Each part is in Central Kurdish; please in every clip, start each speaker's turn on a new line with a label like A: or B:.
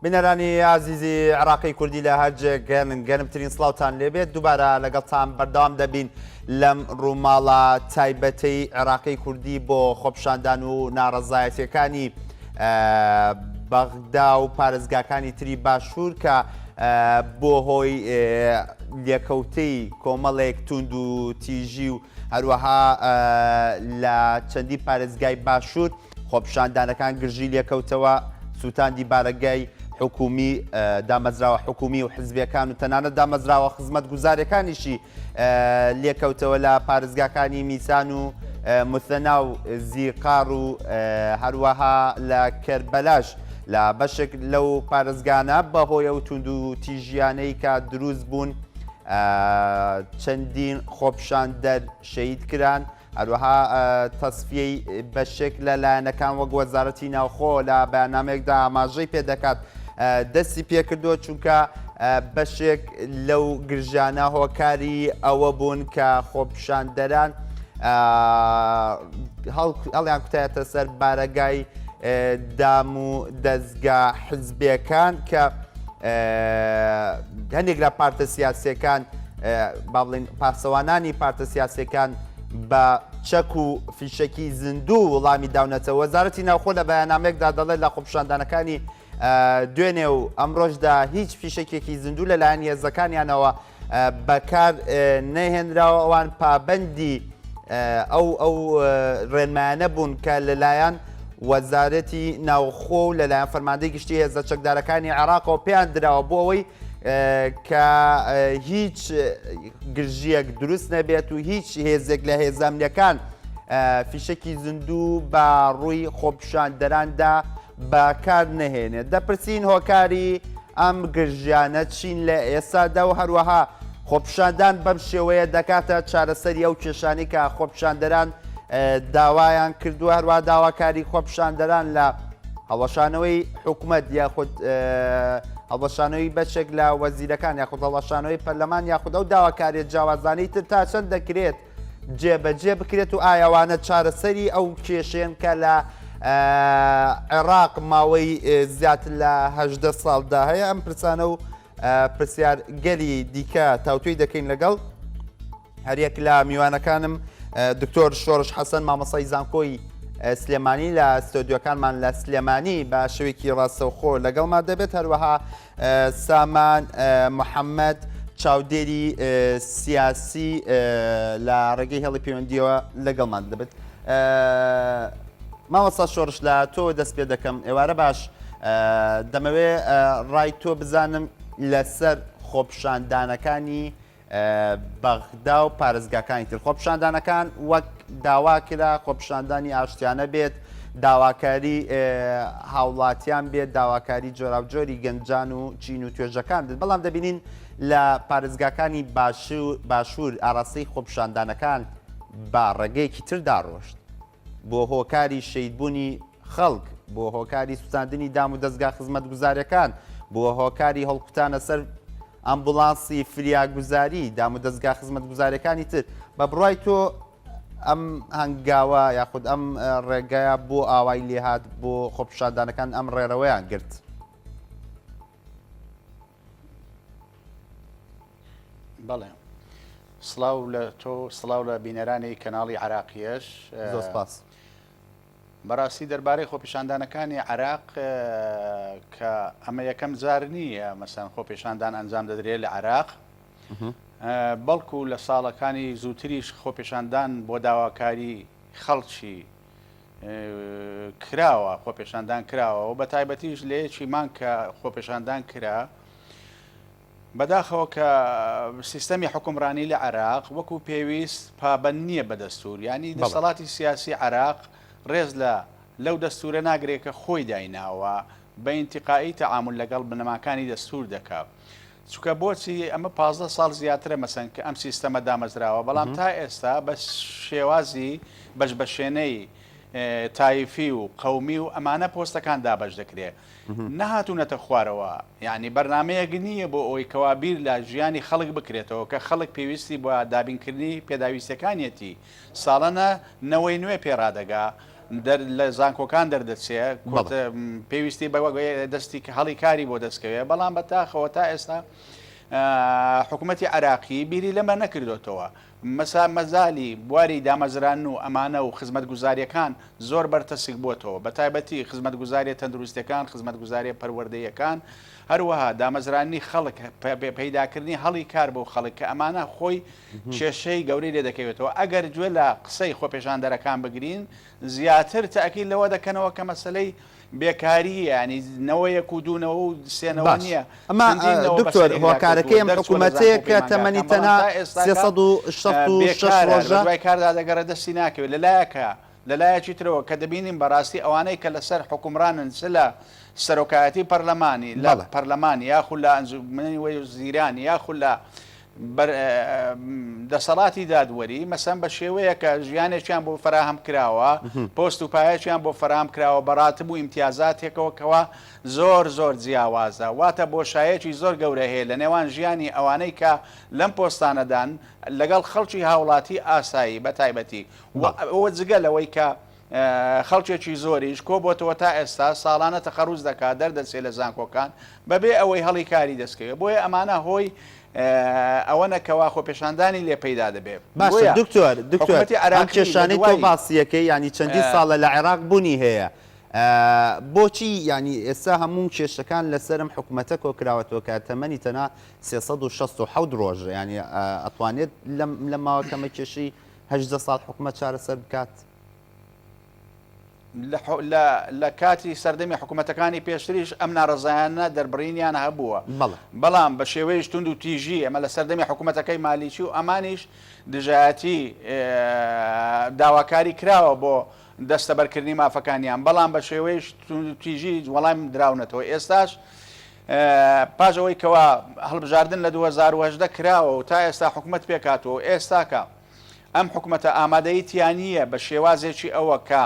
A: بنەرانی ئازیزی عراقی کوردی لە هەرجێک گەرمترین سڵاوتان لێبێت دووبارە لەگەڵتان بەردەوام دەبین لەم ڕووماڵە تایبەتەی عراقی کوردی بۆ خۆپشاندان و ناڕەزایەتیەکانی بەغدا و پارێزگاکانی تری باشوور کە بۆ هۆی لێکەوتەی کۆمەڵێک توند و تیژی و هەروەها لە چەندی پارێزگای باشوور خۆپشاندانەکان گرژی لێکەوتەوە سووتاندی بارەگای حکومی دامەزراوە حکومی و حزبیەکان و تەنانەت دامەزراوە خزمەت گوزارەکانیشی لێکەوتەوە لە پارێزگاکانی میسان و مثەنا و زیقار و هەروەها لە کەربەلاش لە بەشێک لەو پارێزگانە بەهۆی ئەو توند و تیژیانەی کە دروست بوون چەندین خۆپشاندەر شەهید کران هەروەها تەسفیەی بەشێک لەلایەنەکان وەک وەزارەتی ناوخۆ لە بەیاننامەیەکدا ئاماژەی پێدەکات دەستی پێکردووە چونکە بەشێک لەو گرژانە هۆکاری ئەوە بوون کە خۆپشاندەران هەڵیان کوتایەتە سەر بارەگای دام و دەستگا حزبیەکان کە هەندێک لە پارتە سیاسیەکان با بڵێن پاسەوانانی پارتە سیاسیەکان بە چەک و فیشەکی زیندوو وەڵامی داونەتەوە وەزارەتی ناوخۆ لە بەیاننامەیەکدا دەڵێت لە خۆپشاندانەکانی دوێنێ و ئەمڕۆژدا هیچ فیشەکێکی زیندوو لەلایەن هێزەکانیانەوە بەکار نەهێنراوە ئەوان پابەندی ئەو ڕێنمایانە بوون کە لەلایەن وەزارەتی ناوخۆ و لەلایەن فەرماندەی گشتی هێزە چەکدارەکانی عێراقەوە پێیان دراوە بۆ ئەوەی کە هیچ گرژیەک دروست نەبێت و هیچ هێزێک لە هێزەمنیەکان فیشەکی زیندوو بە ڕووی خۆپشاندەراندا بەکار نەهێنێت دەپرسین هۆکاری ئەم گرژیانە چین لە ئێستادا و هەروەها خۆپشاندان بەم شێوەیە دەکاتە چارەسەری ئەو کێشانی کە خۆپشاندەران داوایان کردووە هەروە داواکاری خۆپشاندەران لە هەڵەشانەوەی حکوومەت یاخود هەڵەشانەوەی بەشێک لە وەزیرەکان یاخود هەڵەشانەوەی پەرلەمان یاخود ئەو داواکاریە جیاوازانەی تر تا چەند دەکرێت جێبەجێ بکرێت و ئایاوانە چارەسەری ئەو کێشێن کە لە عێراق ماوەی زیاتر لە 18 ساڵدا هەیە ئەم پرسانە و پرسیارگەلی دیکە تاوتوی دەکەین لەگەڵ هەریەک لە میوانەکانم دکتۆر شۆڕش حەسەن مامەسای زانکۆی سلێمانی لە ستۆدیۆکانمان لە سلێمانی بە شێوەیەکی ڕاستەوخۆ لەگەڵما دەبێت هەروەها سامان محەممەد چاودێری سیاسی لە ڕێگەی هێڵی پەیوەندیەوە لەگەڵمان دەبێت مامەسا شۆڕش لە تۆ دەست پێ دەکەم ئێوارە باش دەمەوێ ڕای تۆ بزانم لەسەر خۆپشاندانەکانی بەغدا و پارێزگاکانی تر خۆپشاندانەکان وەک داوا کرا خۆپشاندانی ئاشتیانە بێت داواکاری هاوڵاتیان بێت داواکاری جۆراوجۆری گەنجان و چین و توێژەکان بێت بەڵام دەبینین لە پارێزگاکانی باشوور ئاراستەی خۆپشاندانەکان با ڕێگەیەکی تر داڕۆشت بۆ هۆکاری شەیدبوونی خەڵک بۆ هۆکاری سووتاندنی دام و دەستگا خزمەت گوزارەکان بۆ هۆکاری هەڵکوتانە سەر ئەمبوڵانسی فریاگوزاری دام و دەستگا خزمەت گوزارەکانی تر بە بڕای تۆ ئەم هەنگاوە یاخود ئەم ڕێگایە بۆ ئاوای لێهات بۆ خۆپشاندانەکان ئەم ڕێڕەوەیان گرت
B: بەڵێ سڵاو لە تۆ سڵاو لە بینەرانی کەناڵی عراقیەش
A: زۆر سپاس
B: بەڕاستی دەربارەی خۆپیشاندانەکانی عراق کە ئەمە یەکەم جار نییە مەسەن خۆپیشاندان ئەنجام دەدرێت لە عراق بەڵکو لە ساڵەکانی زووتریش خۆپیشاندان بۆ داواکاری خەڵکی کراوە خۆپیشاندان کراوە و بە تایبەتیش لەیەکی مان کە خۆپیشاندان کرا بەداخەوە کە سیستەمی حکومڕانی لە عراق وەکو پێویست پابەند نییە بە دەستور ینی دەسەڵاتی سیاسی عراق ڕێز لەو دەستورە ناگرێت کە خۆی دایناوە بە ئینتیقایی تەعامل لەگەڵ بنەماکانی دەستور دەکات چونکە بۆچی ئەمە 15 ساڵ زیاترە مەسەن کە ئەم سیستەمە دامەزراوە بەڵام تا ئێستا بە شێوازی بەشبەشێنەی تایفی و قەومی و ئەمانە پۆستەکان دابەش دەکرێت نەهاتوونەتە خوارەوە یعنی بەرنمەیەک نییە بۆ ئەوەی کەوابیر لە ژیانی خەڵک بکرێتەوە کە خەڵک پێویستی بۆ دابینکردنی پێداویستەکانیەتی ساڵەنە نەوەی نوێ پێڕادەگا لە زانکۆکان دەردەچێت پێویستی بە دەستی هەڵی کاری بۆ دەستکەوێت بەڵام بەتاخەوە تا ئێستا حکوومەتی عراقی بیری لەمە نەکردوێتەوە مەزالی بواری دامەزران و ئەمانە و خزمەت گوزاریەکان زۆر بەرتەسک بووتەوە بە تایبەتی خزمەت گوزاریە تەندروستەکان خزمەت گوزاریە پەروەردەیەکان هەروەها دامەزرانی خەڵک پەیداکردنی هەڵی کار بۆ خەڵک کە ئەمانە خۆی کێشەی گەورەی لێ دەکەوێتەوە ئەگەر گوێ لە قسەی خۆپێشاندەرەکان بگرین زیاتر تاکید لەوە دەکەنەوە کە مەسلەی بێکاری ینی نەوەیەک و دوونەوە و سێنەوە نییە
A: ئەمە دکتۆر هۆکارەکەی ئەم حکوومەتەیە کە تەمەنی تەنها 366
B: دوای کاردا دەگەڕە دەستی ناکەوێت لەلایەکی ترەوە کە دەبینیم بەڕاستی ئەوانەی کە لەسەر حکومڕانن لە سەرۆکایەتی پەرلەمانی لە پەرلەمانی یاخود لە ئەنجومەنی وەزیران یاخود لە دەسەڵاتی دادوەری مەسەن بە شێوەیە کە ژیانێکیان بۆ فراهەم کراوە پۆست و پایەکیان بۆ فراهم کراوە بەڕاتب و ئیمتیازاتێکەوەکەوە زۆر جیاوازە واتە بۆشایەکی زۆر گەورە هەیە لە نێوان ژیانی ئەوانەی کە لەم پۆستانەدان لەگەڵ خەڵکی هاوڵاتی ئاسایی بە تایبەتی ئەوە جگە لەوەی کە خەڵکێکی زۆریش کۆ بۆتەوە تا ئێستا ساڵانە تەخەڕوز دەکات دەردەچێت لە زانکۆکان بەبێ ئەوەی هەڵی کاری دەستکەوێت بۆیە ئەمانە هۆی ئەوە نەکەوا خۆپێشاندانی لێ پەیدا دەبێت
A: باشە دکتۆر ئەم کێشانەی تۆ باسیەکەی ینی چەندی ساڵە لە عێراق بوونی هەیە بۆچی ینی ئێستا هەموو کێشەکان لەسرم حکوومەتە کۆکراوەتەوە کە تەمەنی تەنها 367 ڕۆژ ینی ئەتوانێت لە ماوەکەمە کێشی 18 ساڵ حکوومەت چارەسەر بکات
B: لە کاتی سەردەمی حکوومەتەکانی پێشتریش ئەم ناڕزایانە دەربڕینیان هەبووە بەڵام بە شێوەیەش تونند و تیژی ئەمە لە سەردەمی حکوومەتەکەی مالیچی و ئەمانیش دژایەتی داواکاری کراوە بۆ دەستەبەرکردنی مافەکانیان بەڵام بە شێوەیەش تونند و تیژی وەڵام دراونەتەوە ئێستاش پاژەوەی کەوا هەڵبژاردن لە 2010 کراوە و تا ئێستا حکوومەت پێکاتەوە ئێستاکە ئەم حکوومەتە ئامادەیەتیانە بە شێوازێکی ئەوە کە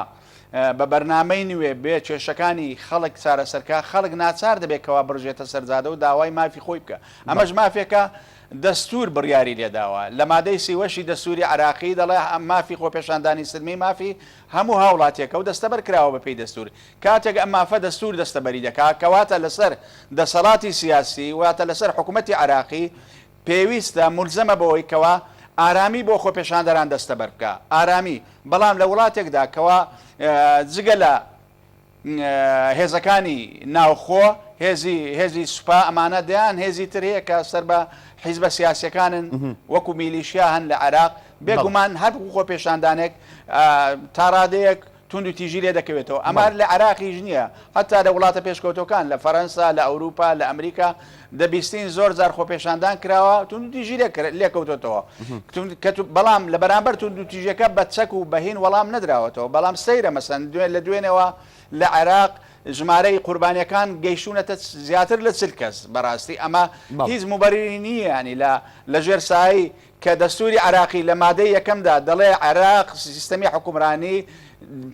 B: بە بەرنامەی نوێ بێ کێشەکانی خەڵک چارەسەرکە خەڵک ناچار دەبێتەوە بڕژێتە سەرزادە و داوای مافی خۆی بکە ئەمەش مافێکە دەستور بڕیاری لێداوە لە مادەی سیوەشی دەستوری عراقی دەڵێ مافی خۆپێشاندانی سلمی مافی هەموو هاوڵاتێکە و دەستەبەر کراوە بەپێی دەستور کاتێک ئەم مافە دەستور دەستەبەری دەکات کەواتە لەسەر دەسەڵاتی سیاسی واتە لەسەر حکوومەتی عراقی پێویستە مولزەمە بەوەی کەوا ئارامی بۆ خۆپێشاندەران دەستەبەر بکە ئارامی بەڵام لە وڵاتێکدا کەوا جگە لە هێزەکانی ناوخۆ هێزی سوپا ئەمانە دەیان هێزی تر هەیە کە سەر بە حیزبە سیاسەکانن وەکو میلیشیا هەن لە عێراق بێگومان هەر خۆپێشاندانێک تا ڕادەیەک تونند و تیژی لێ دەکەوێتەوە ئەمە لە عراقیش نییە حتا لە وڵاتە پێشکەوتەکان لە فەرەنسا لە ئەوروپا لە ئەمریکا دەبیستین زۆر جار خۆپێشاندان کراوە تونند و تیژی لێکەوتێتەوە بەڵام لە بەرامبەر تونند و تیژەکە بە چەک و بەهین وەڵام نەدراوەتەوە بەڵام سەیرە مەسەن لە دوێنەوە لە عێراق ژمارەی قوربانیەکان گەیشتونەتە زیاتر لە 40 کەس بەڕاستی ئەمە هیچ موبەرری نییە ینی لە ژێرسایی کە دەستوری عراقی لە مادەی یەکەمدا دەڵێ عێراق سیستەمی حکومڕانی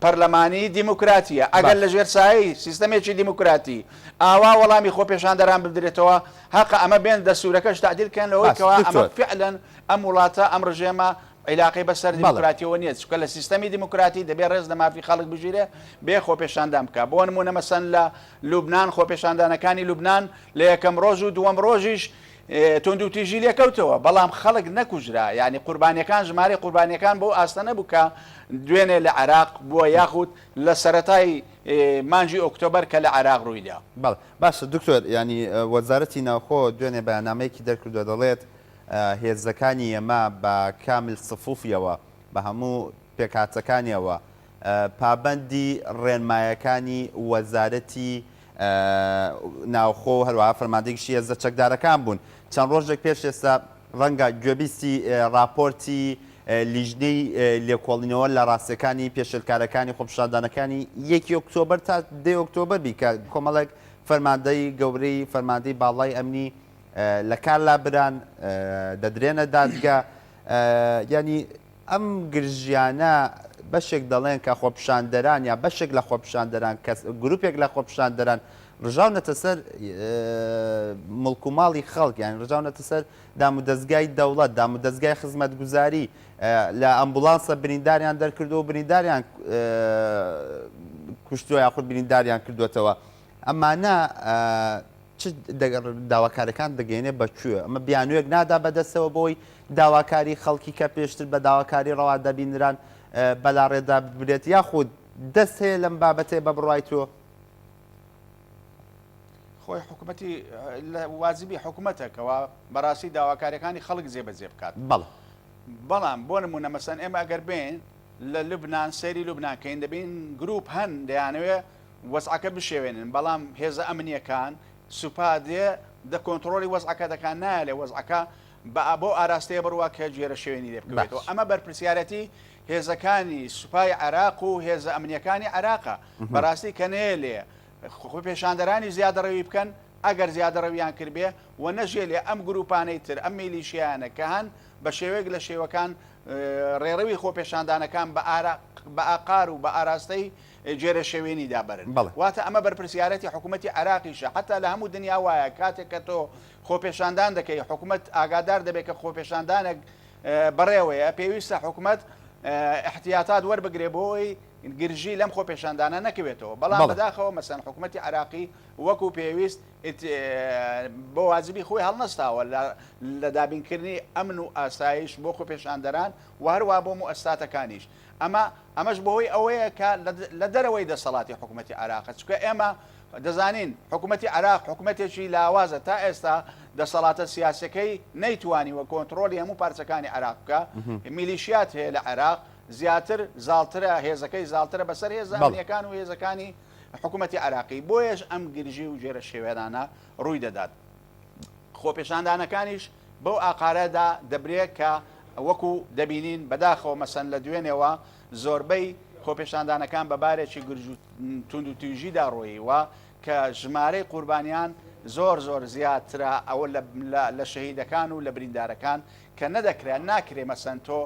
B: پەرلەمانی دیموکراتیە ئەگەر لە ژێرسایی سیستەمێکی دیموکراتی ئاوا وەڵامی خۆپێشاندەران بدرێتەوە حەقە ئەمە بێن دەستورەکەش تعدیلکەن لەوەی کەوا ئەمە فعلەن ئەم وڵاتە ئەم ڕژێمە عیلاقی بەسەر دیموکراتیەوە نییە چکە لە سیستەمی دیموکراتی دەبێت ڕێز لە مافی خەڵک بژیرێ بێ خۆپێشاندان بکە بۆ نمونە مەسەن لە لوبناان خۆپێشاندانەکانی لوبناان لە یەکەم ڕۆژ و دووەم ڕۆژیش تونند و تیژی لێکەوتەوە بەڵام خەڵک نەکوژرا یعنی قوربانیەکان ژمارە قوربانیەکان بۆ ئاستە نەبوو کە دوێنێ لە عێراق بووە یاخود لە سەرەتای مانجی ئۆکتۆبەر کە لە عێراق ڕوویدا
A: باشە دکتۆر ینی وەزارەتی ناوخۆ دوێنێ بەیانامەیەکی دەرکردووە دەڵێت هێزەکانی ئێمە بە کامل سفوفیەوە بە هەموو پێکهاتەکانیەوە پابەندی ڕێنمایەکانی وەزارەتی ناوخۆ هەروەها فەرماندەیەکی هێزە چەکدارەکان بوون چەند ڕۆژێک پێش ئێستا ڕەنگە گوێبیستی راپۆرتی لیژنەی لێکۆڵینەوە لە ڕاستیەکانی پێشلکارەکانی خۆپیشاندانەکانی 1 ئۆکتۆبەر تا 2 ئۆکتۆبەر بیکە کۆمەڵێک فەرماندەی گەورەی فەرماندەی باڵای ئەمنی لە کار لابران دەدرێنە دادگا ینی ئەم گرژیانە بەشێک دەڵێن کە خۆپیشاندەران یا بەشێک لە خۆپیشاندەران کەس گروپێک لە خۆپیشاندەران ڕژاونەتە سەر مڵک و ماڵی خەڵک، یان ڕژاونەتە سەر دام و دەستگای دەوڵەت، دام و دەستگای خزمەتگوزاری، لە ئەمبولانسە برینداریان دەرکردو و برینداریان کوشتووە یاخود برینداریان کردوێتەوە. ئەمانە چ داواکارەکان دەگەێنێ بەکوێ؟ ئەمە بیانوێک نادا بەدەستەوە بۆی داواکاری خەڵکی کە پێشتر بە داواکاری ڕەوا دەبینران بەلاڕێدا ببرێت، یاخود دەست هەیە لەم بابەتێ بە بڕای تۆ؟
B: خۆی حکوومەتی وازیبی حکوومەتەکەەوە بەڕاستی داواکاریەکانی خەڵک جێبەجێ بکات. بەڵام بۆ نمونە مەسەن ئێمە ئەگەر بین لە لوبناان سەیری لوبناکەین دەبین گروپ هەن دەیانوێ وەزعەکە بشێوێنن، بەڵام هێزە ئەمنیەکان سوپادێ دە کۆنتترۆلی وەزعەکە دەکان نایە لێ وەزعەکە بۆ ئاراستەیە بڕوا کە جێرە شوێنی لێ بکەوێتەوە. ئەمە بەرپرسیارەتی هێزەکانی سوپای عراق و هێزە ئەمنیەکانی عراقە بەڕاستی کە نەیە لێ خۆ پێشاندەرانی زیادەڕەوی بکەن ئەگەر زیادەڕەویان کردبێ و نەژێ لێ ئەم گروپانەی تر ئەم میلیشیانە کە هەن بە شێوەیەک لە شێوەکان ڕێڕەوی خۆپێشاندانەکان بە ئاقار و بە ئاراستەی جێرە شێوێنی دابرن. واتە ئەمە بەرپرسیارەتی حکوومەتی عراقیشە، حتا لە هەموو دنیا وایە کاتێک کە تۆ خۆپێشاندان دەکەی حکوومەت ئاگادار دەبێت کە خۆپێشاندانێک بەڕێوەیە پێویستە حکوومەت احتیاطات وەربگرێ بۆی گرژی لەم خۆپێشاندانە نەکەوێتەوە. بەڵام بەداخەوە مەسەن حکوومەتی عراقی وەکو پێویست بۆ وازبی خۆی هەڵنەستاوە لە دابینکردنی ئەمن و ئاسایش بۆ خۆپێشاندەران و هەروە بۆ مؤسساتەکانیش. ئەمەش بەهۆی ئەوەیە کە لە دەرەوەی دەسەڵاتی حکوومەتی عراقە، چکە ئێمە دەزانین حکوومەتی عراق حکوومەتێکی لاوازە تا ئێستا دەسەڵاتە سیاسەکەی نەیتوانی وە کۆنتترۆلی هەموو پارچەکانی عراق بکە. میلیشیات هەیە لە عراق زیاتر زاڵترە، هێزەکەی زاڵترە بەسەر هێزە ئەمنیەکان و هێزەکانی حکوومەتی عراقی. بۆیەش ئەم گرژی و جێرە شێوێنانە ڕووی دەدات. خۆپێشاندانەکانیش بەو ئاقارەدا دەبرێت کە وەکو دەبینین بەداخەوە مەسەن لە دوێنێەوە زۆربەی خۆپێشاندانەکان بەبارێکی گرژ و تونند و تویژیدا ڕۆییوە کە ژمارەی قوربانیان زۆر زیاترە ئەوە لە شەهیدەکان و لە بریندارەکان کە نەدەکرێت ناکرێ مەسەن تۆ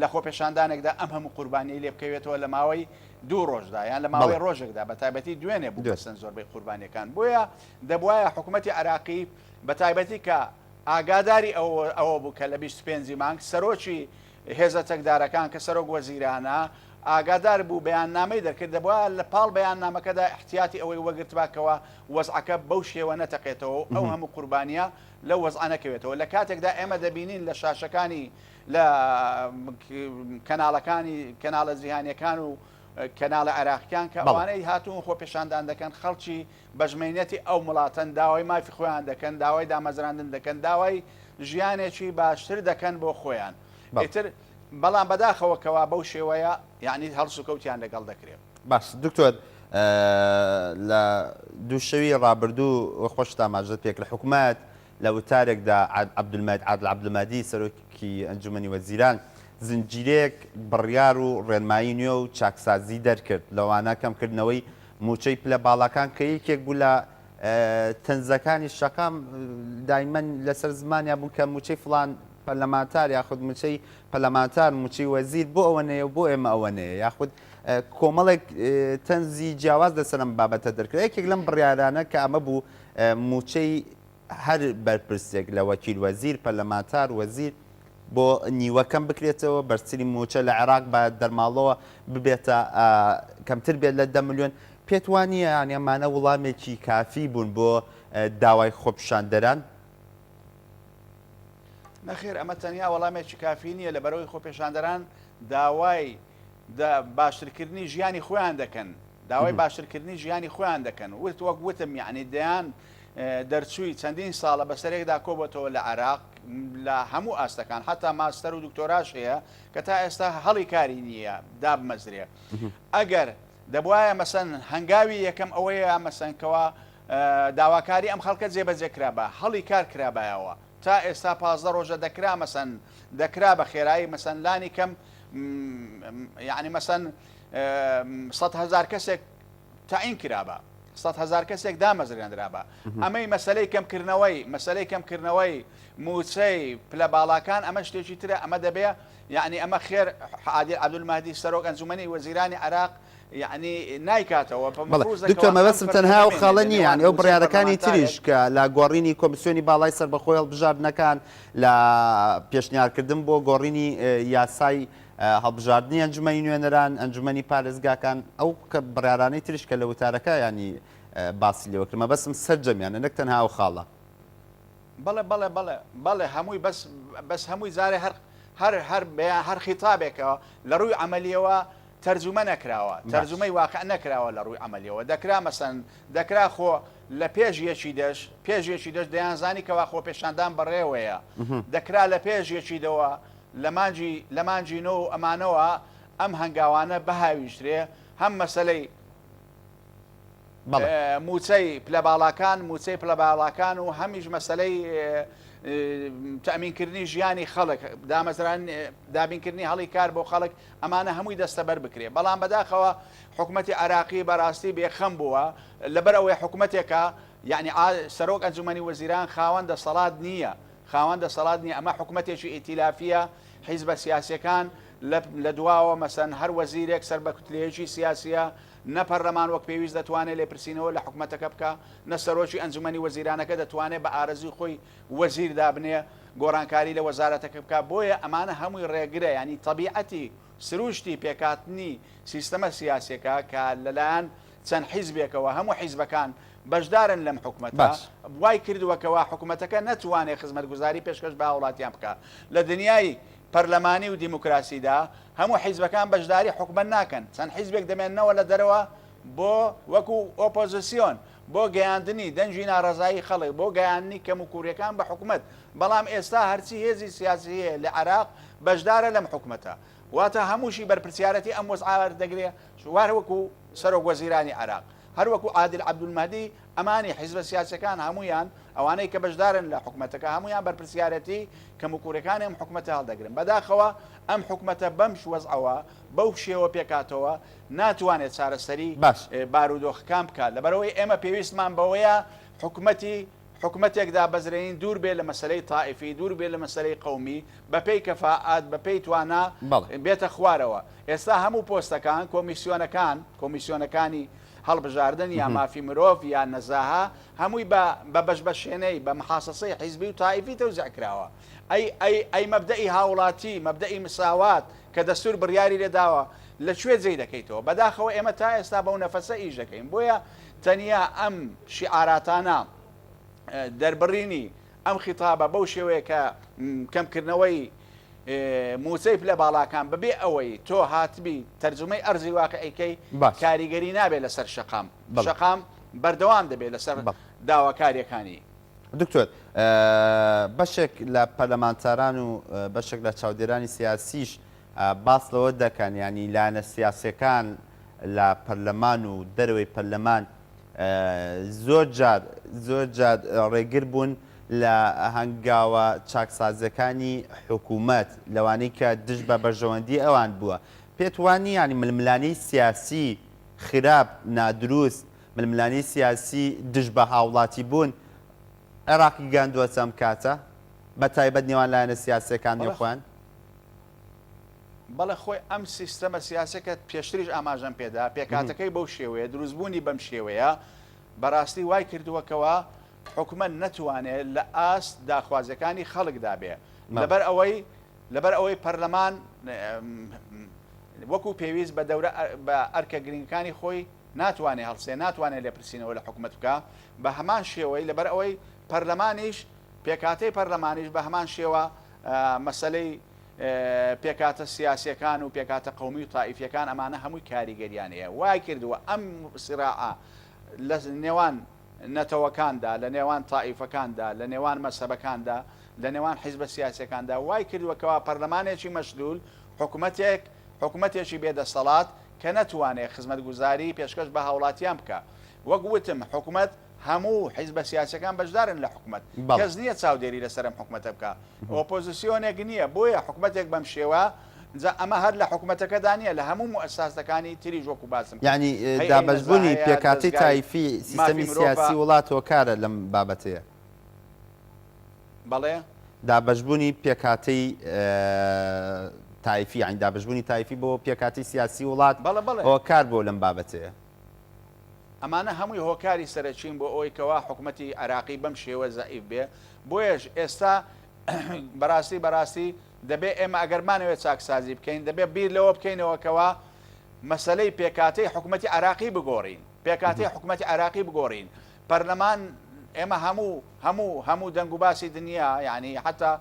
B: لە خۆپێشاندانێکدا ئەم هەموو قوربانی لێ بکەوێتەوە لە ماوەی 2 ڕۆژدا یان لە ماوەی ڕۆژێکدا بە تایبەتی دوێنێ بوو بەسەن زۆربەی قوربانیەکان. بۆیە دەبواە حکوومەتی عراقی بە تایبەتی کە ئاگاداری ئەوە بوو کە لە 25 مانگ سەرۆکی هێزە تەکدارەکان کە سەرۆک وەزیرانە ئاگادار بوو بەیاننامەی دەکردبووە لە پاڵ بەیاننامەکەدا احتیاتی ئەوەی وەگرتباکەوە وەزعەکە بەو شێوە نەتەقێتەوە ئەو هەموو قوربانیە لە وەزع نەکەوێتەوە. لە کاتێکدا ئێمە دەبینین لە شاشەکانی لە کەناڵە جیهانیەکان و کەناڵە عراقیان کە ئەوانەی هاتوون خۆپێشاندان دەکەن خەڵکی بەژمێنێتی ئەو وڵاتەن داوای مافی خۆیان دەکەن، داوای دامەزراندن دەکەن، داوای ژیانێکی باشتر دەکەن بۆ خۆیان. بەڵام بەداخەوەکەوە بەو شێوەیە یعنی هەڵس و کەوتیان لەگەڵ دەکرێت.
A: باش دکتۆر لە دووشەوی ڕابردوو خۆش تاماژت پێک لە حکوومەت لە وتارێکدا عەبدولمەجید سەرۆکی ئەنجومەنی وەزیران زنجیرێک بڕیار و ڕێنمایی نوێ و چاکسازی دەرکرد لەوانە کەمکردنەوەی موچەی پلە باڵەکان کە یەکێک بوو لە تەنزەکانی شەقام دایمەن لەسەر زمانیا بوو کە موچەی فڵان پەرلەمانتار یاخود موچەی پەرلەمانتار موچەی وەزیر بۆ ئەوەنەیە و بۆ ئێمە ئەوەنەیە یاخود کۆمەڵێک تەنزی جیاواز لەسەرم بابەتە دەرکرد. یەکێک لەم بڕیارانە کە ئەمە بوو موچەی هەر بەرپرسێک لە وەکیل وەزیر پەرلەمانتار وەزیر بۆ نیوەکەم بکرێتەوە بەرچری موچە لە عێراق بە دەرماڵەوە ببێتە کەمتر بێت لە 10 ملیۆن. پێت وانییە یان ئەمانە وەڵامێکی کافی بوون بۆ داوای خۆپیشاندەران؟
B: نەخێر ئەمە تەنیا وەڵامێکی کافی نییە لە بەرەوەی خۆپێشاندەران داوای باشترکردنی ژیانی خۆیان دەکەن، داوای باشترکردنی ژیانی خۆیان دەکەن. وەک وتم یعنی دەیان دەرچووی چەندین ساڵە بەسەرێکدا کۆبەتەوە لە عێراق لە هەموو ئاستەکان حتا ماستەر و دکتۆراش هەیە کە تا ئێستا هەڵی کاری نییە دابمەزرێ. ئەگەر دەبواە مەسەن هەنگاوی یەکەم ئەوەیە مەسەنکەوە داواکاری ئەم خەڵکە جێبەجێکرا بە هەڵی کار کرابایەوە تا ئێستا 15 ڕۆژە دەکرا مەسەن دەکرا بە خێرایی مەسەن لانی کەم یعنی مەسەن 100,000 کەسێک تاعین کرابە 100,000 کەسێک دامەزراندرابە. ئەمەی مەسەلەی کەمکردنەوەی موچەی پلە باڵاکان ئەمە شتێکی ترە. ئەمە دەبێ یعنی ئەمە خێر عادل عەبدولمەهدی سەرۆک ئەنجومەنی وەزیرانی عێراق یعنی نایکاتەوە
A: دکتۆر مەبەستم تەنها و خەڵە نیە یان ئەو بڕیارەکانی تریش کە لە گۆڕینی کۆمیسیۆنی باڵای سەربەخۆی هەڵبژاردنەکان لە پێشنیارکردن بۆ گۆڕینی یاسای هەڵبژاردننی ئەنجومەنی نوێنەران ئەنجومەنی پارێزگاکان ئەو کە بڕیارانەی تریش کە لە وتارەکە ینی باسی لێوەکرد مەبەستم سەرجەمیانە نەک تەنها و خاڵە
B: بەڵێ هەمووی بەس هەمووی زارێ هەر خیتابێکەوە لە ڕووی عملیەوە تەرجمە نەکراوە تەرجمەی واقع نەکراوە لە ڕووی عملیەوە دەکرا مەسەن دەکرا خۆ لە پێشیەکی دەشت دەیانزانی کەوا خۆ پێشاندان بەڕێوەیە دەکرا لە پێشیەکیدەوە لە مانجینەوە و ئەمانەوە ئەم هەنگاوانە بەهاویشترێ هەم مەسلەی موچەی پلە باڵاکان و هەمیش مەسلەی تەمینکردنی ژیانی خەڵک دامەزران دابینکردنی هەڵی کار بۆ خەڵک ئەمانە هەمووی دەستەبەر بکرێ بەڵام بەداخەوە حکوومەتی عراقی بەڕاستی بێخەم بووە لەبەر ئەوەی حکوومەتێکە یعنی سەرۆک ئەنجومەنی وەزیران خاوەندە سەڵات نییە ئەمە حکوومەتێکی ئیتیلافیە حیزبە سیاسیەکان لە دواوە مەسەن هەر وەزیرێک سەر بە کوتلەیەکی سیاسیە نەپەرلەمان وەک پێویست دەتوانێت لێپرسینەوە لە حکوومەتەکە بکە نەسەرۆکی ئەنجومەنی وەزیرانەکە دەتوانێت بە ئارەزوی خۆی وەزیر دابنێ گۆڕانکاری لە وەزارەتەکە بکە بۆیە ئەمانە هەمووی ڕێگرە ینی تەبیعەتی سروشتی پێکاتنی سیستەمە سیاسەکە کە لەلایەن چەند حیزبێکەوە هەموو حیزبەکان بەشدارن لەم حکوومەتە وای کردووەکەوە حکوومەتەکە نەتوانێت خزمەتگوزاری پێشکەش بە وڵاتیان بکە لە دنیای پەرلەمانی و دیموکراسیدا هەموو حیزبەکان بەشداری حکومەت ناکەن چەند حیزبێک دەمێننەوە لە دەرەوە بۆ وەکو ئۆپۆزیسیۆن بۆ گەیاندنی دەنجی ناڕەزایی خەڵک بۆ گەیاندنی کەم و کوورەکان بە حکومەت بەڵام ئێستا هەرچی هێزی سیاسی هەیە لە عراق بەشدارە لەم حکومەتە واتە هەمووشی بەرپرسیارەتی ئەم وەزعاوەر دەگرێ شوار وەکو سەرۆک وەزیرانی عراق هەروەکو عادل عەبدولمەهدی ئەمانی حیزبە سیاسەکان هەمویان ئەوانەی کە بەشدارن لە حکوومەتەکە هەمویان بەرپرسیارەتی کەم و کوورەکانی ئەم حکوومەتە هەڵدەگرن بەداخەوە ئەم حکوومەتە بەمش وەزعەوە بەو شێوە پێکاتەوە ناتوانێت چارەسەری بارودۆخەکان بکات لەبەرەوەی ئێمە پێویستمان بەوەیە حکوومەتێک دابەزرێنین دوور بێ لە مەسلەی تائیفی دوور بێ لە مەسلەی قەومی بەپێی کەفاعات بەپێی توانە بێتە خوارەوە ئێستا هەموو پۆستەکان کۆمیسیۆنەکانی هەڵبژاردن یا مافی مرۆڤ یا نەزاها هەمووی بە بەشبەشێنەی بە محاسەسەی حیزبی و تائیفی تەوزیعکراوە ئەی مەبدەئی هاوڵاتی مەبدەئی مساوات کە دەستور بڕیاری لێداوە لەکوێ جێی دەکەیتەوە بەداخەوە ئێمە تا ئێستا بەو نەفەسە ئیش دەکەین بۆیە تەنیا ئەم شیعاراتانە دەربڕینی ئەم خیتابە بەو شێوەیە کە کەمکردنەوەی موچەی پلە باڵاکان بەبێ ئەوەی تۆ هاتبی تەرجمەی ئەرزی واقعیکەی کاریگەری نابێت لەسەر شەقام بەردەوام دەبێت لەسەر داواکاریەکانی
A: دکتۆر بەشێک لە پەرلەمانتاران و بەشێک لە چاودێرانی سیاسیش باس لەوە دەکەن ینی لایەنە سیاسەکان لە پەرلەمان و دەرەوەی پەرلەمان زۆر جار ڕێگر بوون لە هەنگاوە چاکسازەکانی حکوومەت لەوانەی کە دژ بە بەرژەوەندی ئەوان بووە پێت وانی ینی ململانەی سیاسی خراپ نادروست ململانەی سیاسی دژ بە هاوڵاتی بوون عێراقی گاندووە چەم کاتە بە تایبەت نێوان لایەنە سیاسەکانی خۆیان
B: بەڵێ خۆی ئەم سیستەمە سیاسەکە پێشتریش ئاماژەم پێدا پێکاتەکەی بەو شێوەیە دروستبوونی بەم شێوەیە بەڕاستی وای کردووەکەوە حکومت نەتوانێت لە ئاست داخوازەکانی خەڵکدا بێ لەبەر ئەوەی پەرلەمان وەکو پێویست بە ئەرکە گرنگەکانی خۆی ناتوانێت هەڵسێ ناتوانێت لێپرسینەوە لە حکومت بکە بە هەمان شێوەی لەبەر ئەوەی پەرلەمانیش پێکاتەی پەرلەمانیش بە هەمان شێوە مەسەلەی پێکاتە سیاسیەکان و پێکاتە قەومی و تائیفیەکان ئەمانە هەمووی کاریگەریانەیە وای کردووە ئەم سراعە لە نێوان نەتەوەکاندا لە نێوان تائیفەکاندا لە نێوان مەسەبەکاندا لە نێوان حیزبە سیاسەکاندا وای کردووەکەوە پەرلەمانێکی مەشلول حکوومەتێکی بێدەسەڵات کە نەتوانێت خزمەتگوزاری پێشکەش بە هاوڵاتیان بکە وەک وتم حکوومەت هەموو حیزبە سیاسەکان بەشدارن لە حکوومەت کەس نییە چاودێری لەسەرم حکوومەتە بکە ئۆپۆزیسیۆنێک نییە بۆیە حکوومەتێک بەم شێوە ئەمە هەر لە حکوومەتەکە دانیە لە هەموو مؤسساسەکانی تریژ وەکو باسم
A: ینی دابەشبوونی پێکاتی تایفی سیستەمی سیاسی وڵاتەوە کارە لەم بابەتەیە
B: بەڵێ
A: دابەشبوونی پێکاتەی تایفی عین دابژبوونی تایفی بۆ پێکاتی سیاسی وڵات
B: بەڵێ بەڵێ
A: ئەوە کار بۆ لەم بابەتەیە.
B: ئەمانە هەمووی هۆکاری سەرچین بۆ ئەوەی کەوا حکوومەتی عراقی بەم شێوە زەعیف بێ بۆیەش ئێستا بەڕاستی دەبێت ئێمە ئەگەرمانەوێت چاکسازی بکەین دەبێت بیر لەوە بکەینەوەکەوە مەسلەی پێکاتی حکوومەتی عراقی بگۆڕین پێکاتی حکوومەتی عراقی بگۆڕین پەرلەمان ئێمە هەموو دەنگ و باسی دنیا یعنی حتا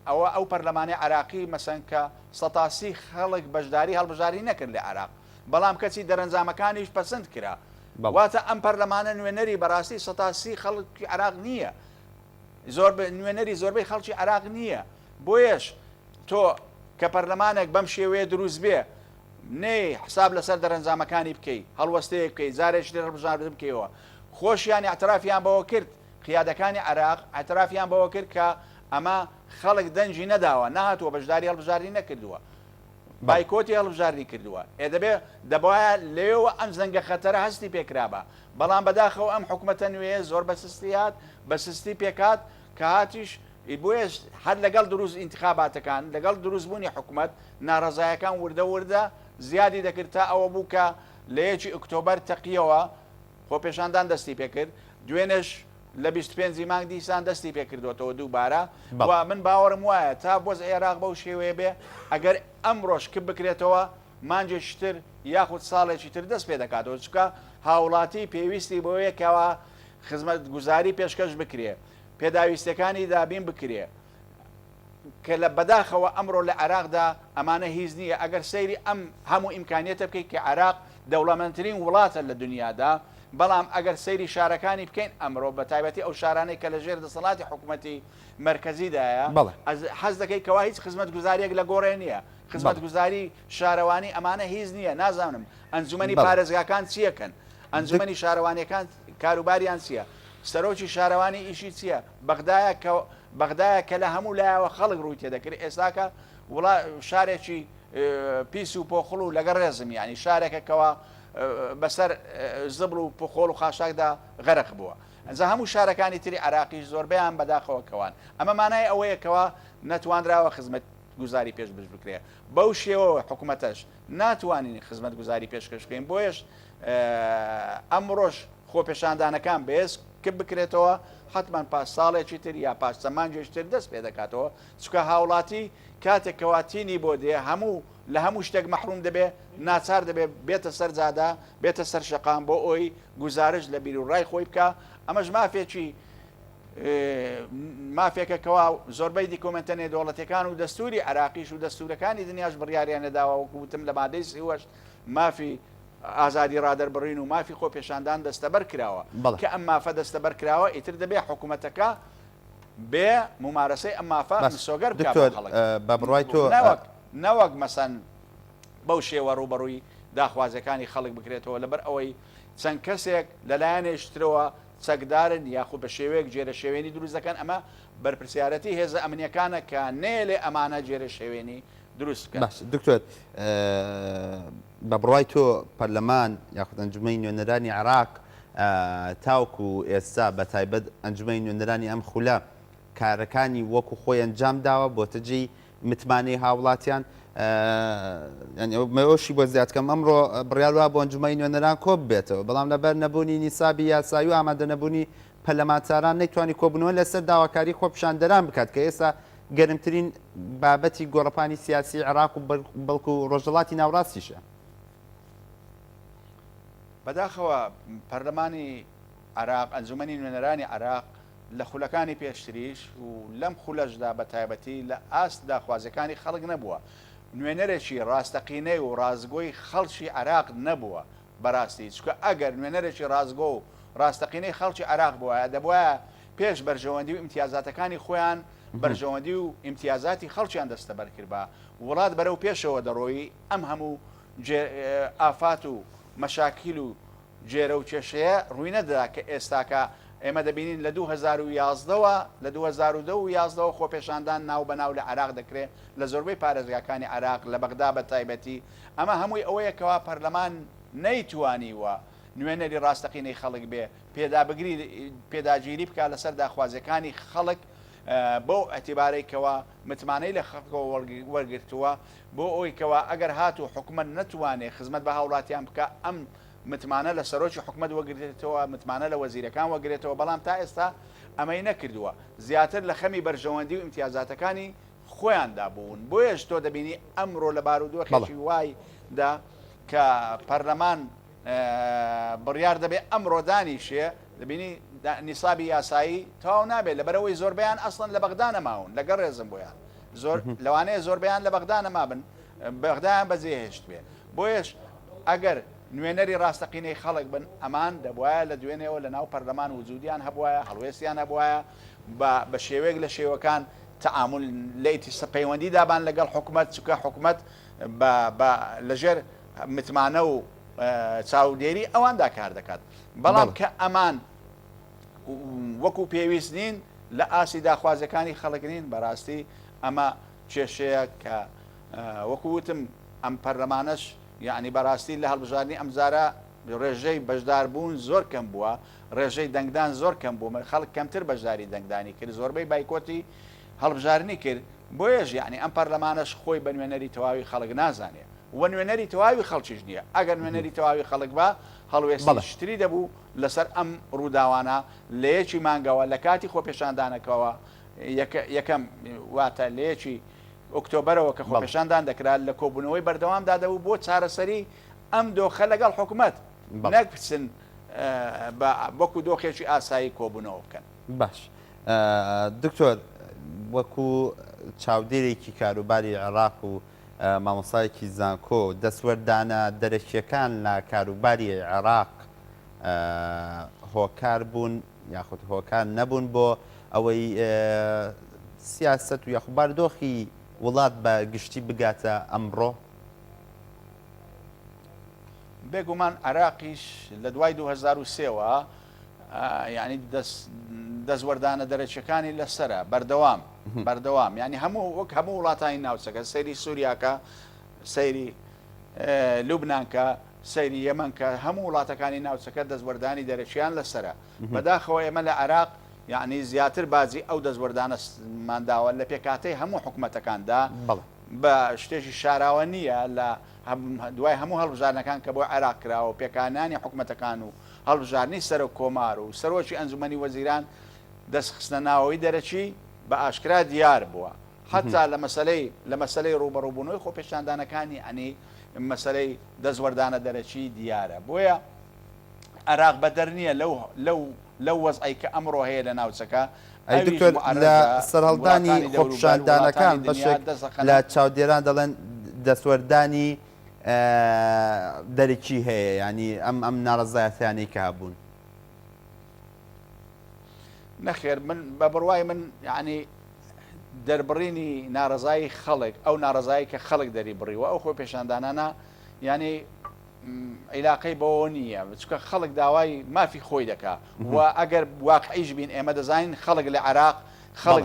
B: ئەو پەرلەمانی عراقی مەسەن کە سەتاسی خەڵک بەشداری هەڵبژاری نەکرد لە عراق بەڵام کەچی دەرەنجامەکانیش پەسەند کرا واتە ئەم پەرلەمانە نوێنەری بەڕاستی سەتاسی خەڵکی عراق نییە نوێنەری زۆربەی خەڵکی عراق نییە بۆیەش تۆ کە پەرلەمانێک بەم شێوەیە دروست بێ نەی حساب لەسەر دەرەنجامەکانی بکەیت هەڵوەستەیە بکەیت زارێکی هەڵبژاردن بکەیەوە خۆشیانی اعترافیان بەوە کرد قیادەکانی عراق اعترافیان بەوە کرد کە ئەمە خەڵک دەنجی نەداوە نهاتوە بەشداری هەڵبژاردنی نەکردووە بایکۆتی هەڵبژاردنی کردووە دەبێ دەبواە لێەوە ئەم زەنگە خەتەرە هەستی پێکرابە بەڵام بەداخەوە ئەم حکوومەتە نوێ زۆر بەسستیات بەسستی پێکات کە هاتیش بۆیش هەر لەگەڵ دروست ئینتخاباتەکان لەگەڵ دروستبوونی حکوومەت ناڕزایەکان وردە زیادی دەکرد تا ئەوە بوو کە لە 1 ئۆکتۆبەر تەقیەوە خۆپێشاندان دەستی پێکرد دوێنش لە 25 مانگ دیسان دەستی پێکردوێتەوە دووبارە من باوەڕم وایە تا بۆز عێراق بەو شێوەیە بێ ئەگەر ئەمڕۆژ کە بکرێتەوە مانجێشتر یاخود ساڵێکی تر دەست پێ دەکاتەوە چکە هاوڵاتی پێویستی بۆیە کەەوە خزمەت گوزاری پێشکەش بکرێ پێداویستەکانی دابین بکرێ کە لە بەداخەوە ئەمڕۆ لە عراقدا ئەمانە هیچ نییە ئەگەر سەیری ئەم هەموو ئیمکانیەتە بکەیت کە عراق دەوڵەمەندترین وڵاتە لە دنیادا بەڵام ئەگەر سەیری شارەکانی بکەین ئەمڕۆ بە تایبەتی ئەو شارانەی کە لە ژێر دەسەڵاتی حکوومەتی مرکزیدایە حەز دەکەی کەوا هیچ خزمەت گوزاریەک لە گۆڕێ نییە خزمەت گوزاری شارەوانی ئەمانە هیچ نییە نازانم ئەنجومەنی پارێزگاکان چیەکەن ئەنجومەنی شارەوانیەکان کاروباریان چییە سەرۆکی شارەوانی ئیشی چییە بەغدایە کە لە هەموو لایەوە خەڵک ڕووی تێدەکرێت ئێستاکە شارێکی پیس و پۆخڵ و لەگەڵ ڕێزم ینی شارێکەکەەوە بەسەر زبڵ و پۆخۆڵ و خاشاکدا غەرق بووە ئەنجا هەموو شارەکانی تری عراقیش زۆربیان بەداخەوە کەوان ئەمە مانای ئەوەیەکەوە نەتوانراوە خزمەت گوزاری پێش بکرێ بەو شێوەوە حکوومەتەش ناتوانین خزمەت گوزاری پێشکەش بکەین بۆیش ئەمڕۆژ خۆپێشاندانەکان بێز کە بکرێتەوە حتمما پاس ساڵێکی تر یا پاش سەمانجێشتر دەست پێ دەکاتەوە چکە هاوڵاتی کاتێکەوەتینی بۆ دێ لە هەموو شتێک مەحروم دەبێ ناچار دەبێت بێتە سەر جادا بێتە سەر شەقام بۆ ئەوی گزارش لە بیر و ڕای خۆی بکە ئەمەش مافێکەکەوا زۆربەی دیکۆمنتە نێودەوڵەتەکان و دەستوری عراقیش و دەستورەکانی دنیاش بڕیاریان نەداوە وەکوتم لە مادەی سیوەش مافی ئازادی ڕادەربڕین و مافی خۆپێشاندان دەستەبەر کراوە کە ئەم مافە دەستەبەر کراوە ئیتر دەبێ حکوومەتەکە بێ ممارەسەی ئەم مافە مسۆگەر
A: بە بڕای تۆ
B: نەوەک مەسەن بەو شێوە ڕوبەڕووی داخوازەکانی خەڵک بکرێتەوە لەبەر ئەوەی چەند کەسێک لەلایەنێشترەوە چەکدارن یاخود بە شێوەیەک جێرە شێوێنی دروست دەکەن ئەمە بەرپرسیارەتی هێزە ئەمنیەکانە کە نێلێ ئەمانە جێرە شێوێنی دروست
A: دکتۆر بە بڕای تۆ پەرلەمان یاخود ئەنجومەی نوێنەرانی عراق تاوکو ئێستا بە تایبەت ئەنجومەی نوێنەرانی ئەم خولە کارەکانی وەکو خۆی ئەنجام داوە بۆ تەجێی متمانەی هاوڵاتیان مەوەشی بۆ زیادکەم ئەمڕۆ بڕیاوە بۆ ئەنجومەی نوێنەران کۆ بێتەوە بەڵام لەبەر نەبوونی نیسابی یاسایی و ئامادە نەبوونی پەرلەمانتاران نەیتوانی کۆبنەوە لەسەر داواکاری خۆپیشاندەران بکات کە ئێستا گەرمترین بابەتی گۆڕەپانی سیاسی عراق و بەڵکو و ڕۆژهەڵاتی ناوڕاستیشە.
B: بەداخەوە پەرلەمانی عراق ئەنجومەنی نوێنەرانی عراق لە خولەکانی پێشتریش و لەم خولەشدا بە تایبەتی لە ئاست داخوازەکانی خەڵک نەبووە نوێنەرێکی ڕاستەقینەی و ڕازگۆی خەڵکی عراق نەبووە بەڕاستی چکە ئەگەر نوێنەرێکی ڕازگۆ و ڕاستەقینەی خەڵکی عراق بووە دەبواە پێش بەرژەوەندی و ئیمتیازاتەکانی خۆیان بەرژەوەندی و ئیمتیازاتی خەڵکیان دەستەبەر کردبا وڵات بەرەو پێشەوە دەڕۆی ئەم هەموو ئافات و مەشاکیل و جێرە و کێشەیە ڕووی نەدەدا کە ئێستاکە ئێمە دەبینین لە 2011ەوە لە 2011 خۆپێشاندان ناو بەناو لە عراق دەکرێت لە زۆربەی پارێزگاکانی عراق لە بەغدا بە تایبەتی ئەمە هەمووی ئەوەیەکەوە پەرلەمان نەیتوانیوە نوێنەری ڕاستەقینەی خەڵک بێ پێداگیری بکە لەسەر داخوازەکانی خەڵک بۆ ئەتیبارێکەوە متمانەی لە خەڵکەوە وەرگرتووە بۆ ئەوی کەەوە ئەگەر هات و حکومت نتوانێت خزمەت بە هاوڵاتیان بکە ئەم متمانە لە سەرۆکی حکومت وەگرێتەوە متمانە لە وەزیرەکان وەگرێتەوە بەڵام تا ئێستا ئەمەی نەکردووە زیاتر لە خەمی بەرژەوەندی و امتیازاتەکانی خۆیاندا بوون بۆیەش تۆ دەبینی ئەمڕۆ لە بارودۆخێکی وایدا کە پەرلەمان بڕیار دەبێت ئەمڕۆ دانیشێ دەبینی نیسابی یاسایی تەواو نابێت لەبەرەوەی زۆربیان ئەسڵن لە بەغدا نەماون لەگەڵ ڕێزم بۆیان لەوانەیە زۆربیان لە بەغدا نەمابن بەغدایان بەجێهێشت بێ بۆیش ئەگەر نوێنەری ڕاستەقینەی خەڵک بن ئەمان دەبواە لە دوێنێەوە لە ناو پەرلەمان وجودیان هەبواە هەڵوێستیان هەبواە بە شێوەیەک لە شێوەکان تەعامل لەیتی سەپەیوەندی دابان لەگەڵ حکومت چکە حکومت لەژێر متمانە و چاودێری ئەواندا کار دەکات بەڵام کە ئەمان وەکو پێویست نین لە ئاسی داخوازەکانی خەڵکنین بەڕاستی ئەمە کێشەیە کە وەکووتم ئەم پەرلەمانەش یعنی بەڕاستی لە هەڵبژاردننی ئەمجارە ڕێژەی بەشداربوون زۆر کەم بووە ڕێژەی دەنگدان زۆر کەم بوو خەڵک کەمتر بەشداری دەنگدانی کرد زۆربەی بایکۆتی هەڵبژاردننی کرد بۆیەش یعنی ئەم پەرلەمانەش خۆی بە نوێنەری تەواوی خەڵک نازانێ و نوێنەری تەواوی خەڵکیش نییە ئەگەر نوێنەری تەواوی خەڵک بە هەڵوێستی شتری دەبوو لەسەر ئەم ڕووداوانە لە یەکی مانگەوە لە کاتی خۆپێشاندانەکەەوە یەکەم واتە لە یەکی ئۆکتۆبەرەوە کە خۆپێشاندان دەکرات لە کۆبوونەوەی بەردەوامدا دەبوو بۆ چارەسەری ئەم دۆخە لەگەڵ حکوومەت نەک بچن وەکو دۆخێکی ئاسایی کۆبوونەوە بکەن
A: باش دکتۆر وەکو چاودێرێکی کاروباری عێراق و مامۆستایەکی زانکۆ دەسوەردانە دەرەکیەکان لە کاروباری عێراق هۆکار بوون یاخود هۆکار نەبوون بۆ ئەوەی سیاست و یاخود باردۆخی وڵات بە گشتی بگاتە ئەمڕۆ
B: بێگومان عراقیش لە دوای 2023ەوە یعنی دەستوەردانە دەرەچەکانی لەسرە بەردەوام ینی هەموو وەک هەموو وڵاتانی ناوچەکە سەیری سووریاکە سەیری لوبنانکە سەیری یەمەنکە هەموو وڵاتەکانی ناوچەکە دەستوەردانی دەرەچیان لەسرە بەداخەوە ئێمە لە عراق یعنی زیاتر بازی ئەو دەستوەردانەمانداوە لە پێکاتەی هەموو حکوومەتەکاندا بە شتێکی شاراوە نییە لە دوای هەموو هەڵبژارنەکان کە بۆ عێراق کراوە پێکانانی حکوومەتەکان و هەڵبژارنی سەر و کۆمار و سەرۆکی ئەنجومەنی وەزیران دەستخستنە ناوەوەی دەرەچی بە ئاشکرا دیار بووە حتا لە مەسلەی ڕوبەڕووبوونەوەی خۆپێشاندانەکانی ئەنی مەسلەی دەستوەردانە دەرەچی دیارە بۆیە عێراق بەدەر نییە لەو وەزعی کە ئەمڕۆ هەیە لە ناوچەکە
A: دکتۆر لە سەرهەڵدانی خۆپیشاندانەکان بەشێک لە چاودێران دەڵێن دەستوەردانی دەرەکی هەیە ینی ئەم ناڕەزایەتیانەی کە هەبوون
B: نەخێر من بە بڕوای من یعنی دەربڕینی ناڕزایی خەڵک ئەو ناڕزایی کە خەڵک دەری بڕیوە ئەو خۆ پێشاندانانە ینی عیلاقەی بەوە نییە چکە خەڵک داوای مافی خۆی دەکا و ئەگەر واقعیش بین ئێمە دەزانین خەڵک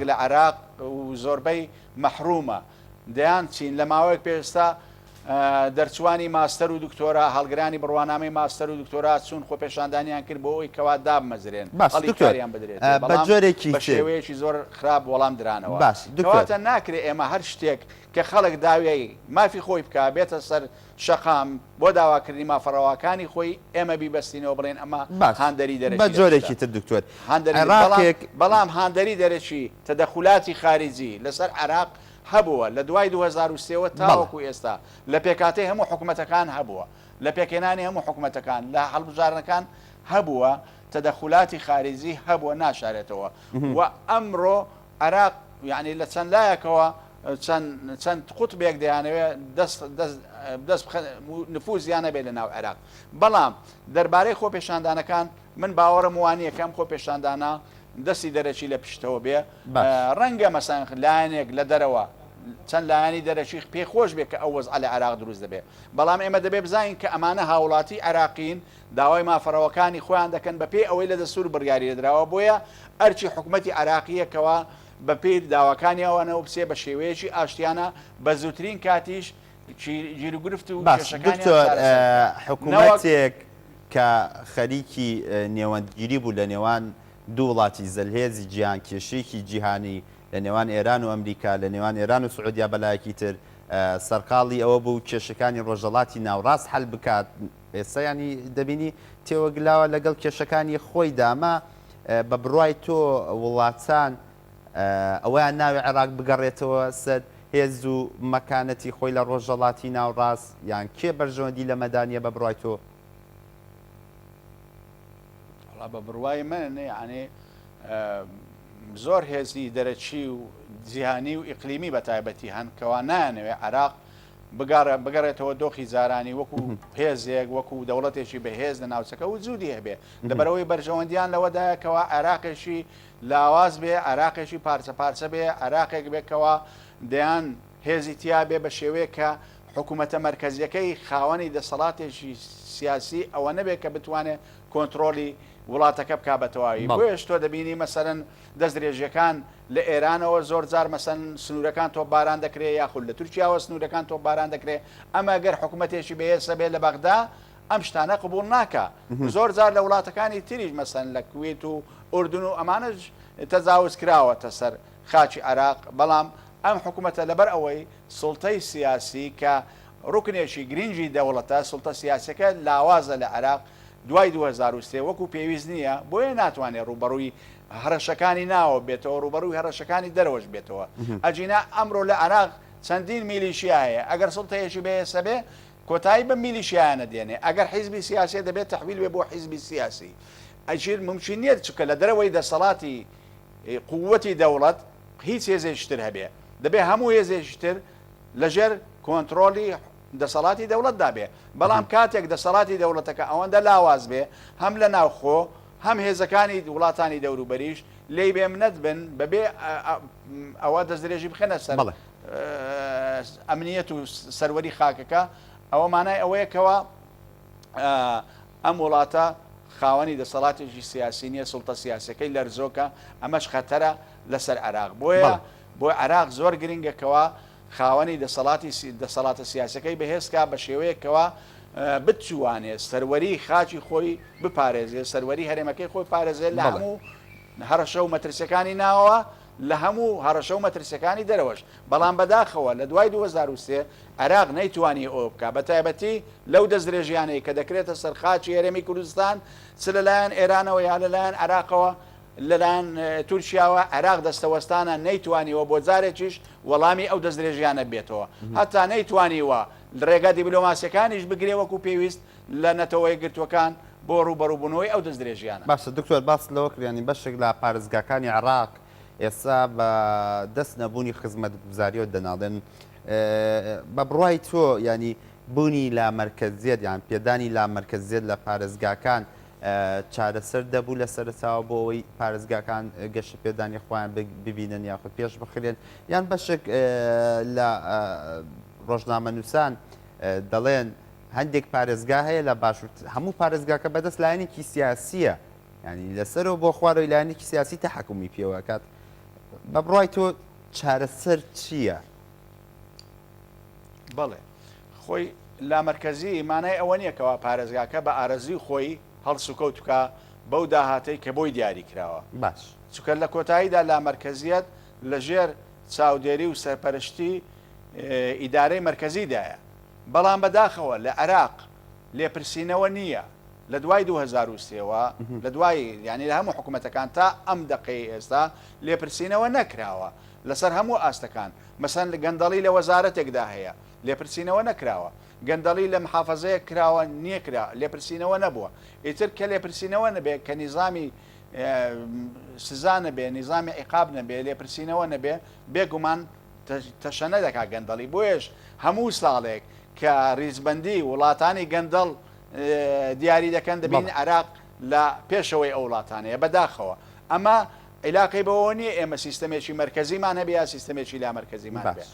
B: لە عێراق و زۆربەی مەحرومە دەیان چین لە ماوەیەک پێستا دەرچوانی ماستەر و دکتۆرا هەڵگرانی بڕوانامەی ماستەر و دکتۆرا چون خۆ پێشاندانیان کرد بۆ ئەوی کەوا دابمەزرێن هەڵیکاریان بدرێت
A: بە
B: شێوەیەکی زۆر خراپ وەڵام درانەوە کەواتە ناکرێت ئێمە هەر شتێک کە خەڵک داوی مافی خۆی بکە بێتە سەر شەقام بۆ داواکردنی مافەڕەوەکانی خۆی ئێمە بیبەستینەوە بڵێن ئەمە هاندەری دەرەکی
A: بە جۆرێکی تر دکتۆر
B: بەڵام هاندەری دەرەکی تەدەخولاتی خارجی لەسەر عێراق هەبووە لە دوای 2023ەوە تاوەکو ئێستا لە پێکاتەی هەموو حکوومەتەکان هەبووە لە پێکێنانی هەموو حکوومەتەکان لە هەڵبژارنەکان هەبووە تەدەخولاتی خارجی هەبووە ناشارێتەوە و ئەمڕۆ عێراق یعنی لە چەند لایەکەوە چەند قوتبێک دەیانەوێت دەست نفوزیانە بێت لە ناو عێراق بەڵام دەربارەی خۆپێشاندانەکان من باوەڕم وانە کەم خۆپێشاندانە دەستی دەرەچی لە پشتەوە بێ ڕەنگە مەسان لایەنێک لە دەرەوە چەند لایانی دەرەچی پێخۆش بێت کە ئەو وەزع لە عێراق دروست دەبێت بەڵام ئێمە دەبێ بزانین کە ئەمانە هاوڵاتی عێراقین داوای مافەڕەوەکانی خۆیان دەکەن بە پێی ئەوەی لە دەستور بڕیاری دراوە بۆیە ئەرچی حکوومەتی عێراقیەکەوە بە پێی داواکانی ئەوانەوە بچێ بە شێوەیەکی ئاشتیانە بە زووترین کاتیش گیرگرفت و
A: حکوومەتێک کە خەریکی نێوەندگیری بوو لە نێوان دوو وڵاتی زەلهێزی جیهان کێشەیەکی جیهانی لە نێوان ئێران و ئەمریکا لە نێوان ئێران و سعودیا بەلایەکی تر سەرقاڵی ئەوە بوو کێشەکانی ڕۆژەڵاتی ناوڕاست هەل بکات ئێستا ینی دەبینی تێوەگلاوە لەگەڵ کێشەکانی خۆی داما بە بڕوای تۆ وڵاتان ئەویان ناوی عێراق بگەڕێتەوە سەر هێز و مەکانەتی خۆی لە ڕۆژەڵاتی ناوڕاست یان کێ بەرژەوەندی لە مەدانیە بە بڕوای تۆ
B: بە بڕوای من یعنی زۆر هێزی دەرەچی و جیهانی و ئیقلیمی بە تایبەتی هەن کەوا نایانەوێ عێراق بگەڕێتەوە دۆخی زارانی وەکو هێزێک وەکو دەوڵەتێکی بەهێز لە ناوچەکە و جوودی هەبێ لەبەرەوەی بەرژەوەندیان لەوەدایەکەوە عێراقێکی لاواز بێ عێراقێکی پارچە پارچە بێ عێراقێک بێکەوە دەیان هێزی تیا بێ بە شێوەیە کە حکوومەتە مەرکەزیەکەی خاوەنی دەسەڵاتێکی سیاسی ئەوە نەبێت کە بتوانێت کۆنتترۆلی وڵاتەکە بک بەتەواوی بۆیش تۆ دەبینی مەسەرەن دەست درێژیەکان لە ئێرانەوە زۆر جار مەسەن سنوورەکان تۆ باران دەکرێت یاخود لە تورکیاوە سنوورەکان تۆ باران دەکرێت ئەمە گەر حکوومەتێکی بەهێزە بێت لە بەغدا ئەم شتانە قبول ناکە زۆر جار لە وڵاتەکانی تریش مەسەن لە کوێت و ئوردون و ئەمانش تەجاوز کراوەتە سەر خاچی عێراق بەڵام ئەم حکوومەتە لەبەر ئەوەی سڵتەی سیاسی کە ڕوکنێکی گرنگی دەوڵەتە سڵتە سیاسەکە لاوازە لە عێراق دوای 2023 وەکو پێویست نییە بۆیە ناتوانێت ڕوبەڕووی هەرەشەکانی ناوە بێتەوە ڕوبەڕووی هەرەشەکانی دەرەوەش بێتەوە ئەجینا ئەمڕۆ لە عێراق چەندین میلیشیا هەیە ئەگەر سڵتەیەکی بەهێسە بێ کۆتایی بە میلیشیانە دێنێ ئەگەر حیزبی سیاسی دەبێت تەحویل بێ بۆ حیزبی سیاسی ئەجیر ممکن نییە چکە لە دەرەوەی دەسەڵاتی قووەتی دەوڵەت هیچ هێزێشتر هەبێ دەبێ هەموو هێزێشتر لەژێر کۆنتترۆلی دەسەڵاتی دەوڵەتدا بێ بەڵام کاتێک دەسەڵاتی دەوڵەتەکە ئەوەندە لاواز بێ هەم لە ناوخۆ هەم هێزەکانی وڵاتانی دەوروبەریش لی بێ منەت بن بەبێ ئەوە دەستدرێژی بخێنە سەر ئەمنیەت و سەروەری خاکەکە ئەوە مانای ئەوەیەکەوە ئەم وڵاتە خاوەنی دەسەڵاتێکی سیاسی نیە سڵتە سیاسەکەی لەرزۆکە ئەمەش خەتەرە لەسەر عێراق بۆیە بۆ عێراق زۆر گرنگەکەوە خاوەنی دەسەڵاتە سیاسەکەی بەهێزکە بە شێوەیەکەوە بتوانێت سەروەری خاچی خۆی بپارێزێ سەروەری هەرێمەکەی خۆی پارێزێت لە هەموو هەرەشە و مەترسیەکانی ناوەوە لە هەموو هەرەشە و مەترسیەکانی دەرەوەش بەڵام بەداخەوە لە دوای 2023 عێراق نەیتوانی ئەوە بکە بە تایبەتی لەو دەستدرێژیانەی کە دەکرێتە سەر خاچی هەرێمی کوردستان چ لەلایەن ئێرانەوە یا لەلایەن عێراقەوە لەلایەن تورکیاوە عێراق دەستەوەستانە نەیتوانیوە بۆ جارێکیش وەڵامی ئەو دەستدرێژیانە بێتەوە هەتا نەیتوانیوە ڕێگا دیبلۆماسیەکانیش بگرێ وەکو پێویست لە نەتەوەی گرتوەکان بۆ ڕوبەڕووبوونەوەی ئەو دەستدرێژیانە
A: باشە دکتۆر باس لەوە کردیانی بەشێک لە پارێزگاکانی عێراق ئێستا بە دەست نەبوونی خزمەتگوزاریەوە دەناڵێن بە بڕوای تۆ ینی بوونی لا مرکزیت یان پێدانی لا مرکزیت لە پارێزگاکان چارەسەر دەبوو لە سەرتاوە بۆ ئەوەی پارێزگاکان گەشت پێدانی خۆیان ببینن یاخود پێش بخرێن یان بەشێک لە ڕۆژنامە نووسان دەڵێن هەندێک پارێزگا هەیە لە باشوور هەموو پارێزگاکە بەدەست لایەنێکی سیاسیە ینی لەسەرەوە بۆ خوارەوەی لایەنێکی سیاسی تەحکومی پێوەکات بە بڕای تۆ چارەسەر چییە؟
B: بەڵێ خۆی لامەرکەزی مانای ئەوە نییەکەوە پارێزگاکە بە ئارەزی خۆی هەڵسوکەوتکە بەو داهاتەی کە بۆی دیاری کراوە
A: باش
B: چکە لە کۆتاییدا لامەرکەزیەت لەژێر چاودێری و سەرپەرشتی ئیدارەی مرکزیدایە بەڵام بەداخەوە لە عێراق لێپرسینەوە نییە لە دوای 2023ەوە لە دوای ینی لە هەموو حکوومەتەکان تا ئەم دقەی ئێستا لێپرسینەوە نەکراوە لەسەر هەموو ئاستەکان مەسەن لە گەندەڵی لە وەزارەتێکدا هەیە لێپرسینەوە نەکراوە گەندەڵی لە محافەزەیە کراوە نییەکرا لێپرسینەوە نەبووە ئیتر کە لێپرسینەوە نەبێت کە نیزامی سزانە بێ نیزامی عیقاب نەبێ لێپرسینەوە نەبێ بێگومان تەشەنە دەکا گەندەڵی بۆیش هەموو ساڵێک کە ریزبەندی وڵاتانی گەندەڵ دیاری دەکەن دەبین عێراق لە پێشەوەی ئەو وڵاتانەیە بەداخەوە ئەمە عیلاقی بەوە نیە ئێمە سیستەمێکی مرکزیمان هەبێ یا سیستەمێکی لا مرکزیمان هەبێ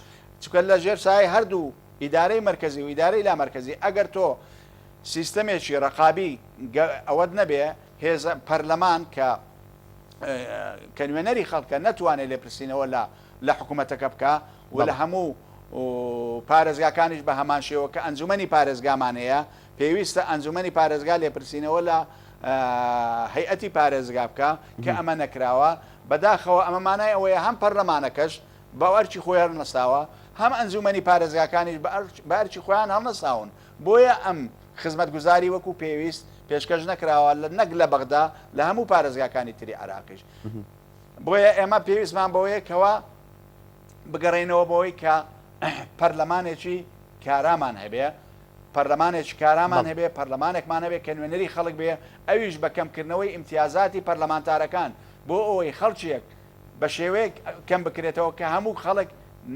B: چکە لە ژێر سای هەردوو ئیدارەی مرکزی و ئیدارەی لا مرکزی ئەگەر تۆ سیستەمێکی ڕقابی ئەوەت نەبێ هێزە پەرلەمان کە نوێنەری خەڵکە نەتوانێت لێپرسینەوە لە حکوومەتەکە بکە و لە هەموو پارێزگاکانیش بە هەمان شێوە کە ئەنجومەنی پارێزگامانەیە پێویستە ئەنجومەنی پارێزگا لێپرسینەوە لە هەیئەتی پارێزگا بکە کە ئەمە نەکراوە بەداخەوە ئەمەمانای ئەوەیە هەم پەرلەمانەکەش باوەرچی خۆیان نەساوە هەم ئەنجومەنی پارێزگاکانیش بارچی خۆیان هەڵ نەساون بۆیە ئەم خزمەتگوزاری وەکو پێویست پێشکەش نەکراوە نەک لە بەغدا لە هەموو پارێزگاکانی تری عراقیش بۆیە ئێمە پێویستمان بەوەیە کەوە بگەڕێنەوە بەوەی کە پەرلەمانێکی کارامان هەبێ پەرلەمانێکی کارامان هەبێ پەرلەمانێکمان هەبێ کە نوێنەری خەڵک بێ ئەویش بە کەمکردنەوەی ئیمتیازاتی پەرلەمانتارەکان بۆ ئەوەی خەڵکیەک بە شێوەیەک کەم بکرێتەوە کە هەموو خەڵک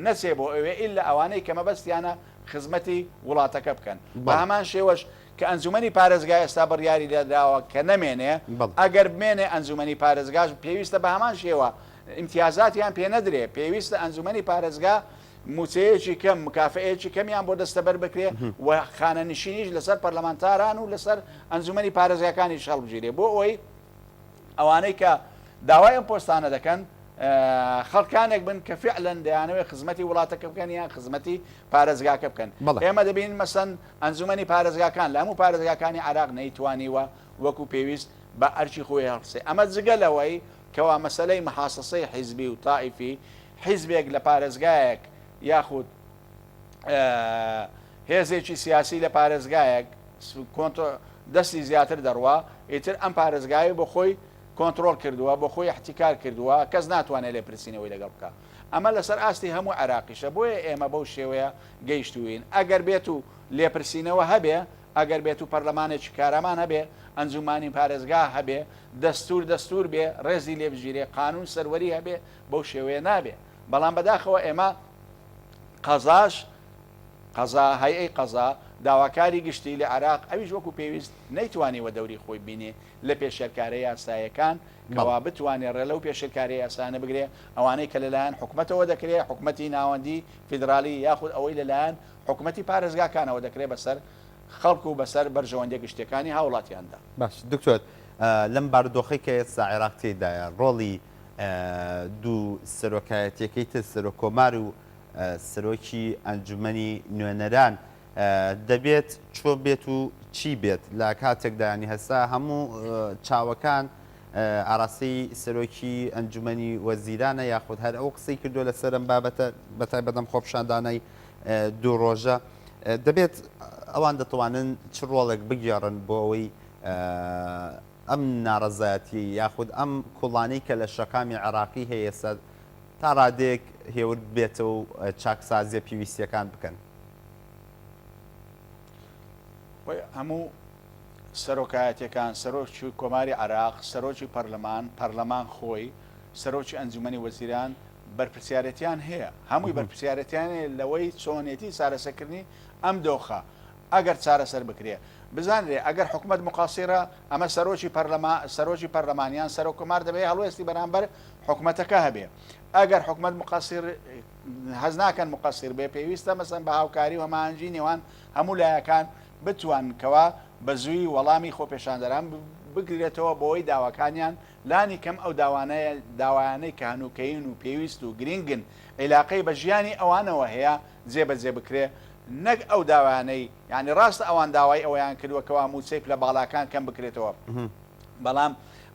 B: نەچێ بۆ ئەوێ ئیلا ئەوانەی کە مەبەستیانە خزمەتی وڵاتەکە بکەن بە هەمان شێوەش کە ئەنجومەنی پارێزگای ئێستا بڕیاری دەدراوە کە نەمێنێ ئەگەر بمێنێ ئەنجومەنی پارێزگاش پێویستە بە هەمان شێوە ئیمتیازاتیان پێ نەدرێ پێویستە ئەنجومەنی پارێزگا موچەیەکی کەم مکافەیەکی کەمیان بۆ دەستەبەر بکرێ و خانە نشینیش لەسەر پەرلەمانتاران و لەسەر ئەنجومەنی پارێزگاکانی هەڵبژیرێ بۆ ئەوەی ئەوانەی کە داوای ئەم پۆستانە دەکەن خەڵکانێک بن کە فعلەن دەیانەوەی خزمەتی وڵاتەکە بکەن یان خزمەتی پارێزگاکە بکەن ئێمە دەبین مەسەن ئەنجومەنی پارێزگاکان لە هەموو پارێزگاکانی عراق نەیتوانیوە وەکو پێویست بە ئەرچی خۆی هەڵسێ ئەمە جگەلەوەی کەوا مەسەلەی محاسسەی حیزبی و تائیفی حیزبێک لە پارێزگایەک یاخود هێزێکی سیاسی لە پارێزگایەک دەستی زیاتر دەڕوا ئیتر ئەم پارێزگای بۆ خۆی کۆنتترۆل کردووە بۆ خۆی احتیکار کردووە کەس ناتوانێت لێ پرسیینەوەی لەگەڵ بکە ئەمە لەسەر ئاستی هەموو عراقیشە بۆیە ئێمە بەو شێوەیە گەیشتوین ئەگەر بێت و لێپرسینەوە هەبێ ئەگەر بێت و پەرلەمانێکی کارەمان هەبێ ئەنجومانی پارێزگا هەبێ دەستور بێ ڕێزی لێبژیرێ قانون سەروەری هەبێ بەو شێوەیە نابێ بەڵام بەداخەوە ئێمە قەزا هەیئەی قەزا داواکاری گشتی لە عراق ئەویش وەکو پێویست نەیتوانیوە دەوری خۆی بینێ لە پێشێرکارە یاسایەکان کەوا بتوانێت ڕێلە و پێشێرکاری یاسانە بگرێ ئەوانەی کە لەلایەن حکوومەتەوە دەکرێت حکوومەتی ناوەندی فیدراالی یاخود ئەوەی لەلایەن حکوومەتی پارێزگاکانەوە دەکرێت بەسەر خەڵک و بەسەر بەرژەوەندە گشتەکانی هاوڵاتیاندا
A: باش دکتۆر لەم بارودۆخی کە ئێستا عێراق تێدایە ڕۆڵی دوو سەرۆکایەتیەکەی تر سەرۆکۆمار و سەرۆکی ئەنجومەنی نوێنەران دەبێت چۆ بێت و چی بێت لە کاتێکدایانی هەستا هەموو چاوەکان ئاراسی سەرۆکی ئەنجومەنی وەزیرانە یاخود هەر ئەو قسەی کردو لە سەرم بابەتە بەتایبەتم خۆپشاندانەی دوو ڕۆژە دەبێت ئەوان دەتوانن چ ڕۆڵێک بگێڕن بۆ ئەوەی ئەم ناڕەزایەتی یاخود ئەم کوڵانەی کە لە شەقامی عێراقی هەیە ئێستا تا ڕادێک هێور بێتەوە و چاکسازیە پێویستیەکان بکەن
B: هەموو سەرۆکایەتەکان سەرۆکی کۆماری عراق سەرۆکی پەرلەمان خۆی سەرۆکی ئەنجومەنی وەزیران بەرپرسیارەتیان هەیە هەمووی بەرپرسیارەتیان لەوەی چۆنێتی چارەسەرکردنی ئەم دۆخە ئەگەر چارەسەر بکرێ بزانرێ ئەگەر حکوومەت مقاسیرە ئەمە سەرۆکی پەرلەمانیان سەرۆکۆمار دەبێت هەڵوێستی بەرامبەر حکوومەتەکە هەبێ ئەگەر حکوومەت مقاسیر هەز ناکەن مقاسیر بێ پێویستە مەسەن بە هاوکاری و ماهەنگی نێوان هەموو لایەکان بتوانکەوە بە زووی وەڵامی خۆپێشاندەران بگرێتەوە بۆی داواکانیان لانی کەم ئەو داوایانەی کە هەنووکەین و پێویست و گرنگن عیلاقەی بە ژیانی ئەوانەوە هەیە جێبەجێ بکرێ نەک ئەو داوانەی یعنی ڕاستە ئەوان داوای ئەویان کردووەکەوا موچەیپ لە باڵاکان کەم بکرێتەوە بەڵام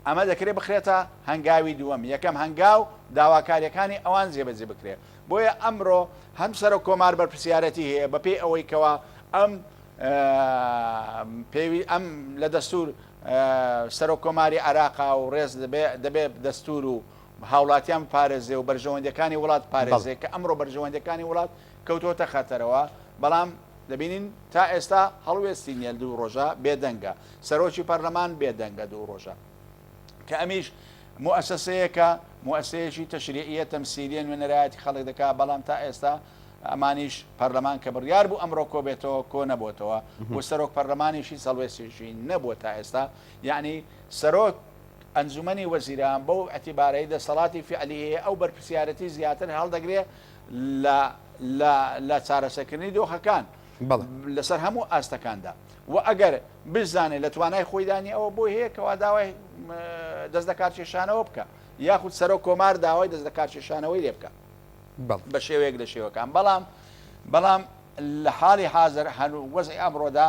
B: ئەمە دەکرێت بخرێتە هەنگاوی دووەم یەکەم هەنگاو داواکاریەکانی ئەوان جێبەجێ بکرێ بۆیە ئەمڕۆ هەم سەرۆک کۆمار بەرپرسیارەتی هەیە بەپێی ئەوەی کەوا ئەم لە دەستور سەرۆک کۆماری عراقا و ڕێز دەبێت دەستور و هاوڵاتیان پارێزێ و بەرژەوەندەکانی وڵات پارێزێ کە ئەمڕۆ بەرژەوەندەکانی وڵات کەوتۆتە خەتەرەوە بەڵام دەبینین تا ئێستا هەڵوێستی نیە دوو ڕۆژە بێدەنگە سەرۆکی پەرلەمان بێدەنگە دوو ڕۆژە کە ئەمیش مؤسسەیەکە مؤسسەیەکی تەشریعیە تەمسیلیە نوێنەرایەتی خەڵک دەکات بەڵام تا ئێستا ئەمانیش پەرلەمان کە بڕیار بوو ئەمڕۆ کۆ بێتەوە کۆ نەبووتەوە بۆ سەرۆک پەرلەمانیشی سەڵوێستیشی نەبووە تا ئێستا یعنی سەرۆک ئەنجومەنی وەزیران بەو ئەتیبارەی دەسەڵاتی فعلی هەیە ئەو بەرپرسیارەتی زیاتر هەڵدەگرێت لە چارەسەرکردنی دۆخەکان لەسەر هەموو ئاستەکاندا و ئەگەر بزانێت لە توانای خۆیدانی ئەوە بۆی هەیە کەوا داوای دەست دەکات کێشانەوە بکە یاخود سەرۆک کۆمار داوای دەست دەکات کێشانەوەی لێ بکە بە شێوەیەک لە شێوەکان بەڵام لە حاڵی حاضر وەزعی ئەمڕۆدا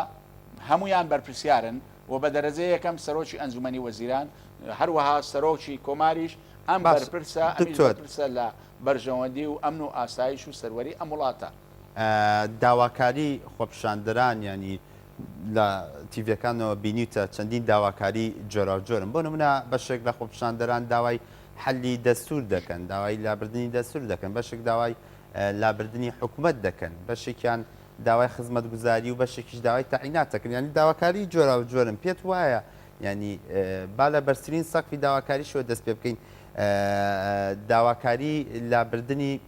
B: هەمویان بەرپرسیارن و بە دەرەجە یەکەم سەرۆکی ئەنجومەنی وەزیران هەروەها سەرۆکی کۆماریش ئەم بەرپرسە ئەمیپرسە لە بەرژەوەندی و ئەمن و ئاسایش و سەروەری ئەم وڵاتە.
A: داواکاری خۆپشاندەران ینی لە تیڤەکانەوە بینیتە چەندین داواکاری جۆرەجۆرن بۆ نمونە بەشێک لە خۆپشاندەران داوای حەلی دەستور دەکەن داوای لابردننی دەستور دەکەن بەشێک داوای لابردننی حکوومەت دەکەن بەشێکیان داوای خزمەت گوزاری و بەشێکیش داوای تاعینات دەکەن ینی داواکاری جۆرە و جۆرن پێت وایە ینی با لە بەرزترین سەقفی داواکاریشەوە دەست پێ بکەین داواکاری لابردننی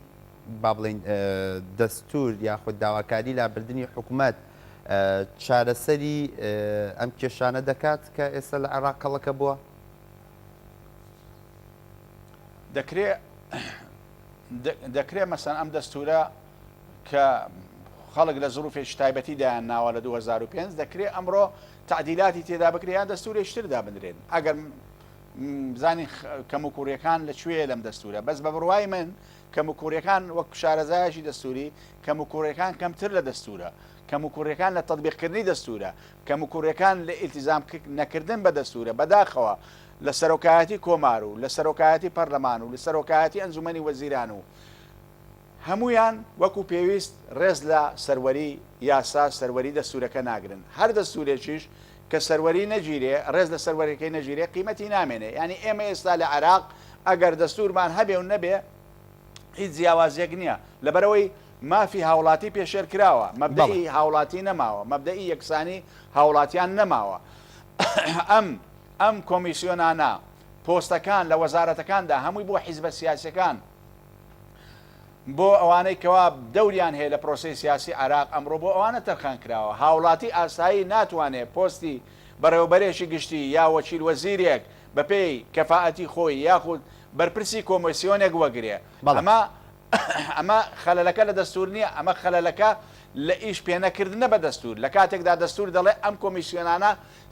A: با بڵین دەستور یاخود داواکاری لابردننی حکوومەت چارەسەری ئەم کێشانە دەکات کە ئێستا لە عێراق کەڵەکە بووە
B: دەکرێت مەسەن ئەم دەستورە کە خەڵک لە زروفێکی تایبەتی دایان ناوە لە 2005 دەکرێت ئەمڕۆ تعدیلاتی تێدا بکریان دەستورێشتردا بنرێن ئەگەر بزانین کەم و کوڕیەکان لەکوێ لەم دەستورە بەس بە بڕوای من کەم و کوڕیەکان وەک شارەزایشی دەستوری کەم و کوڕیەکان کەمتر لە دەستورە کەم و کوڕیەکان لە تەطبیقکردنی دەستورە کەم و کوڕیەکان لە ئیلتیزام نەکردن بە دەستورە بەداخەوە لە سەرۆکایەتی کۆمار و لە سەرۆکایەتی پەرلەمان و لە سەرۆکایەتی ئەنجومەنی وەزیران و هەمویان وەکو پێویست ڕێز لە سەروەری یاسا سەروەری دەستورەکە ناگرن هەر دەستورێکیش کە سەروەری نەگیرێ ڕێز لە سەروەریەکەی نەگیرێ قیمەتی نامێنێ ینی ئێمە ئێستا لە عێراق ئەگەر دەستورمان هەبێ و نەبێ هیچ جیاوازیەک نییە لەبەرەوەی مافی هاوڵاتی پێشێر کراوە مەبدەئی هاوڵاتی نەماوە مەبدەئی یەکسانی هاوڵاتیان نەماوە ئەم کۆمیسیۆنانە پۆستەکان لە وەزارەتەکاندا هەمووی بۆ حیزبە سیاسەکان بۆ ئەوانەی کەوا دەوریان هەیە لە پرۆسی سیاسی عێراق ئەمڕۆ بۆ ئەوانە تەرخان کراوە هاوڵاتی ئاسایی ناتوانێت پۆستی بەڕێوەبەرێکی گشتی یا وەکیل وەزیرێک بەپێی کەفاەتی خۆی یاخود بەرپرسی کۆمسیۆنێک وەگرێ ئەمە خەلەلەکە لە دەستور نییە ئەمە خەلەلەکە لە ئیش پێنەکردنە بە دەستور لە کاتێکدا دەستور دەڵێ ئەم کۆمیسیۆنانە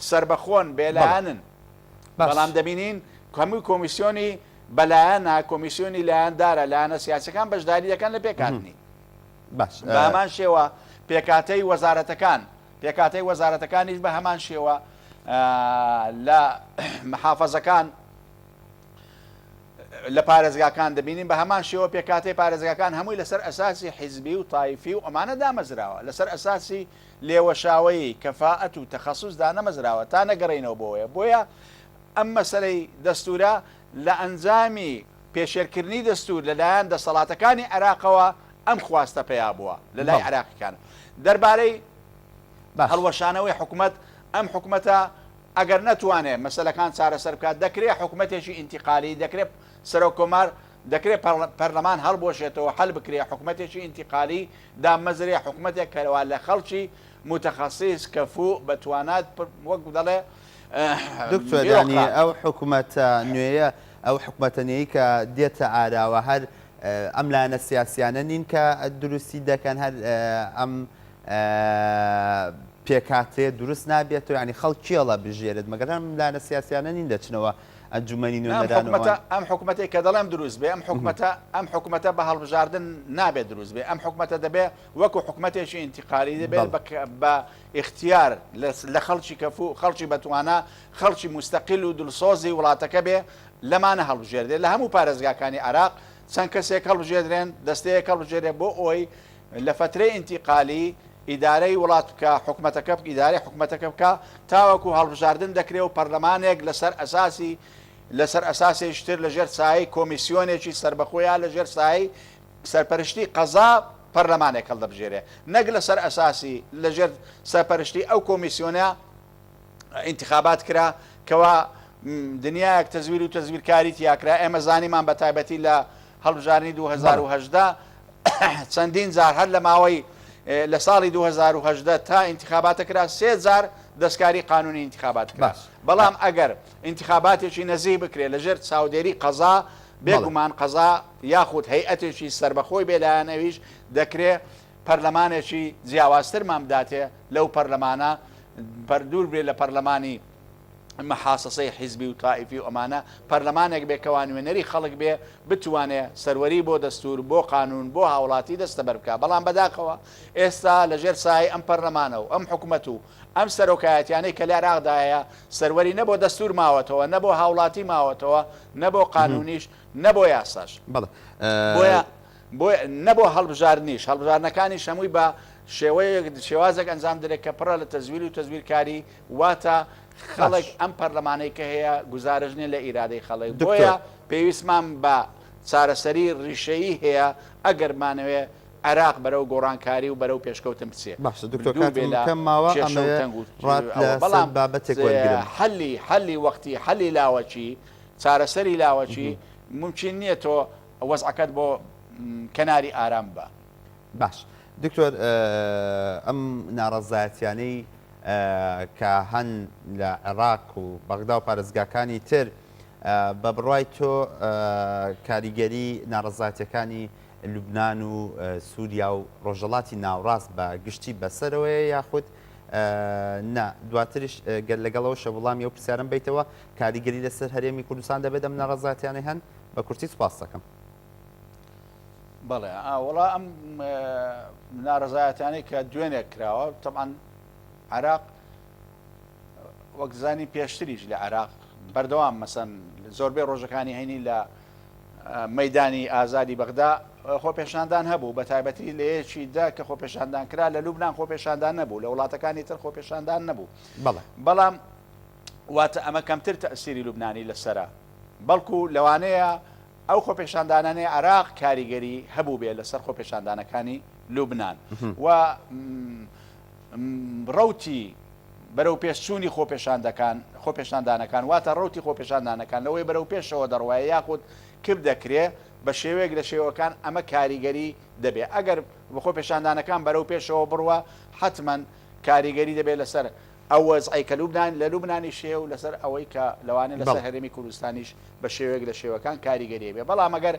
B: سربەخۆن بێلایەنن بەڵام دەبینین هەمووی کۆمیسیۆنی بەلایەنە کۆمیسیۆنی لایەندارە لایەنە سیاسەکان بەشداری دەکەن لە پێکاتنی بە هەمان شێوە پێکاتەی وەزارەتەکانیش بە هەمان شێوە لە محافەزەکان لە پارێزگاکان دەبینین بە هەمان شێوە پێکاتی پارێزگاکان هەمووی لەسەر ئەساسی حیزبی و تایفی و ئەمانە دامەزراوە لەسەر ئەساسی لێوەشاوەی کەفاەت و تەخەسوسدا نەمەزراوە تا نەگەڕێنەوە بۆیە ئەم مەسەلەی دەستورە لە ئەنجامی پێشێرکردنی دەستور لەلایەن دەسەڵاتەکانی عێراقەوە ئەم خواستە پێیا بووە لە لای عێراقیەکان دەربارەی هەڵوەشانەوەی حکوومەت ئەم حکوومەتە ئەگەر نەتوانێت مەسەلەکان چارەسەر بکات دەکرێت حکوومەتێکی ئینتیقالی دەکرێت سەرۆکۆمار دەکرێت پەرلەمان هەڵبۆشێتەوە حل بکرێت حکوومەتێکی ئینتیقالی دامەزرێ حکوومەتێک کەرەوە لە خەڵکی متەخەسیس کەفوو بەتوانات وەک دەڵێ
A: دکتۆرانی ئەو حکوومەتە نوێیە ئەو حکوومەتە نوێی کە دێتە ئاراوە هەر ئەم لایەنە سیاسیانە نین کە دروستی دەکەن هەر ئەم پێکاتێ دروست نابێتەوە ینی خەڵکیێڵە بژێرێت مەگەرم لایەنە سیاسیانە نین دەچنەوە ئەنجومەنی نوێنەرانەوە
B: ئەم حکوومەتێک کە دەڵێم دروست بێ ئەم حکوومەتە بە هەڵبژاردن نابێت دروست بێ ئەم حکوومەتە دەبێت وەکو حکوومەتێکی ئینتیقالی دەبێت بە اختیار لە خەڵکی کەفوو خەڵکی بەتوانە خەڵکی مستەقیل و دڵسۆزی وڵاتەکە بێ لەمانە هەڵبژێردێت لە هەموو پارێزگاکانی عێراق چەند کەسێک هەڵبژێدرێن دەستەیەک هەڵبژێرێت بۆ ئەوەی لە فترەی ئینتیقالی ئیدارەی وڵات بکە حکوومەتەکە ئیدارەی حکوومەتەکە بکە تاوەکو هەڵبژاردن دەکرێت و پەرلەمانێک لەسەر ئەساسێشتر لەژێر سایی کۆمیسیۆنێکی سربەخۆیان لەژێر سایی سەرپەرشتی قەزا پەرلەمانێک هەڵدەبژێرێ نەک لەسەر ئەساسی لەژێر سەرپەرشتی ئەو کۆمیسیۆنە ئینتیخابات کرا کەوا دنیایەک تەزویر و تەزویرکاری تیاکرا ئێمە زانیمان بە تایبەتی لە هەڵبژاردننی 2010 چەندین جار هەر لە ماوەی لە ساڵی 2010 تا ئینتیخاباتە کرا 3 جار دەستکاری قانونی ئینتیخابات کرا بەڵام ئەگەر ئینتیخاباتێکی نەزیک بکرێت لەژێر چاودێری قەزا بێگومان قەزا یاخود هەیئەتێکی سربەخۆی بێلایەنەویش دەکرێت پەرلەمانێکی جیاوازترمان بداتێ لەو پەرلەمانە بەردوور بێت لە پەرلەمانی مەحاسەسەی حیزبی و تائیفی و ئەمانە پەرلەمانێک بێکەوە نوێنەری خەڵک بێ بتوانێت سەروەری بۆ دەستور بۆ قانون بۆ هاوڵاتی دەستە بەرکە بەڵام بەداخەوە ئێستا لەژێر سای ئەم پەرلەمانە و ئەم حکوومەت و ئەم سەرۆکایەتیانەی کە لە عێراقدایە سەروەری نەبۆ دەستور ماوەتەوە نەبۆ هاوڵاتی ماوەتەوە نەبۆ قانونیش نەبۆ یاساش بۆیە نەبۆ هەڵبژارنیش هەڵبژارنەکانی شەمووی بە شێوازێک ئەنجام درێت کە پڕە لە تەزویر و تەزویرکاری واتە خەڵک ئەم پەرلەمانەی کە هەیە گزارژنی لە ئیرادەی خەڵک بۆیە پێویستمان بە چارەسەری ڕیشەیی هەیە ئەگەرمانەوێ عێراق بەرەو گۆڕانکاری و بەرەو پێشکەوتن بچێت حەلی وەختی حەلی لاوەچی چارەسەری لاوەچی ممکن نییە تۆ وەزعەکەت بۆ کەناری ئارام بە
A: باش دکتۆر ئەم ناڕەزایەتیانەی کە هەن لە عێراق و بەغدا و پارێزگاکانی تر بە بڕوای تۆ کاریگەری ناڕەزایەتەکانی لوبناان و سووریا و ڕۆژەڵاتی ناوڕاست بە گشتی بەسەرەوەی یاخود دواتریش گەر لەگەڵەوە شە وڵامی ئەو پرسیارم بیتەوە کاریگەری لەسەر هەرێمی کوردستان دەبێت ئەم ناڕەزایەتیانەی هەن بە کورتی سوپاس دەکەم.
B: بەڵێ وڵا ئەم ناڕەزایەتیانەی کە دوێنێک کراوە تەمان عێراق وەک زانی پێشتریش لە عێراق بەردەوام مەسەن زۆربەی ڕۆژەکانی هەینی لە مەیدانی ئازادی بەغدا خۆپێشاندان هەبوو بە تایبەتی لە یەکیدا کە خۆپێشاندان کرا لە لوبنان خۆپێشاندان نەبوو لە وڵاتەکانی تر خۆپێشاندان نەبوو بەڵام واتە ئەمە کەمتر تەئسیری لوبنانی لەسرە بەڵکو لەوانەیە ئەو خۆپێشاندانانەی عێراق کاریگەری هەبوو بێ لەسەر خۆپێشاندانەکانی لوبنان و ڕەوتی بەرەو پێشچوونی خۆپێشاندانەکان واتە ڕەوتی خۆپێشاندانەکان لەوەی بەرەو پێشەوە دەڕوایە یاخود کرد دەکرێت بە شێوەیەک لە شێوەکان ئەمە کاریگەری دەبێت ئەگەر بە خۆپێشاندانەکان بەرەو پێشەوە بڕوە حتمما کاریگەری دەبێت لەسەر ئەو وەزعی کە لوبنان لە لوبنانی شێ و لەسەر ئەوەی کە لەوانێت لەسەر هەرێمی کوردستانیش بە شێوەیەک لە شێوەکان کاریگەری بێ بەڵام ئەگەر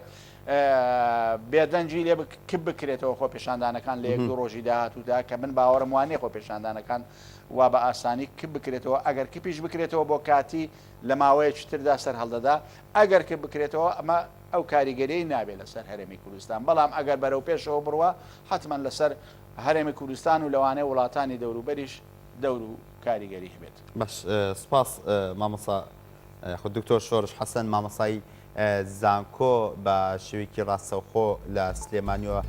B: بێدەنجی لێ کپ بکرێتەوە خۆپێشاندانەکان لە یەک دوو ڕۆژی داهاتوودا کە من باوەڕم وانێ خۆپێشاندانەکان وا بە ئاسانی کپ بکرێتەوە ئەگەر کپیش بکرێتەوە بۆ کاتی لە ماوەیەکی تردا سەر هەڵدەدا ئەگەر کپ بکرێتەوە ئەمە ئەو کاریگەری نابێت لەسەر هەرێمی کوردستان بەڵام ئەگەر بەرەو پێشەوە بڕوە حتمما لەسەر هەرێمی کوردستان و لەوانەیە وڵاتانی دەوروبەریش دەور و کاریگەری هەبێت.
A: باش سپاس مامۆستا خود دکتۆر شۆرش حەسەن مامۆسای زانکۆ بە شێوەیەکی ڕاستەوخۆ لە سلێمانیەوە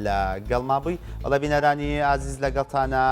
A: لە گەڵما بووی. بەڵێ بینەرانی ئازیز لەگەڵتانە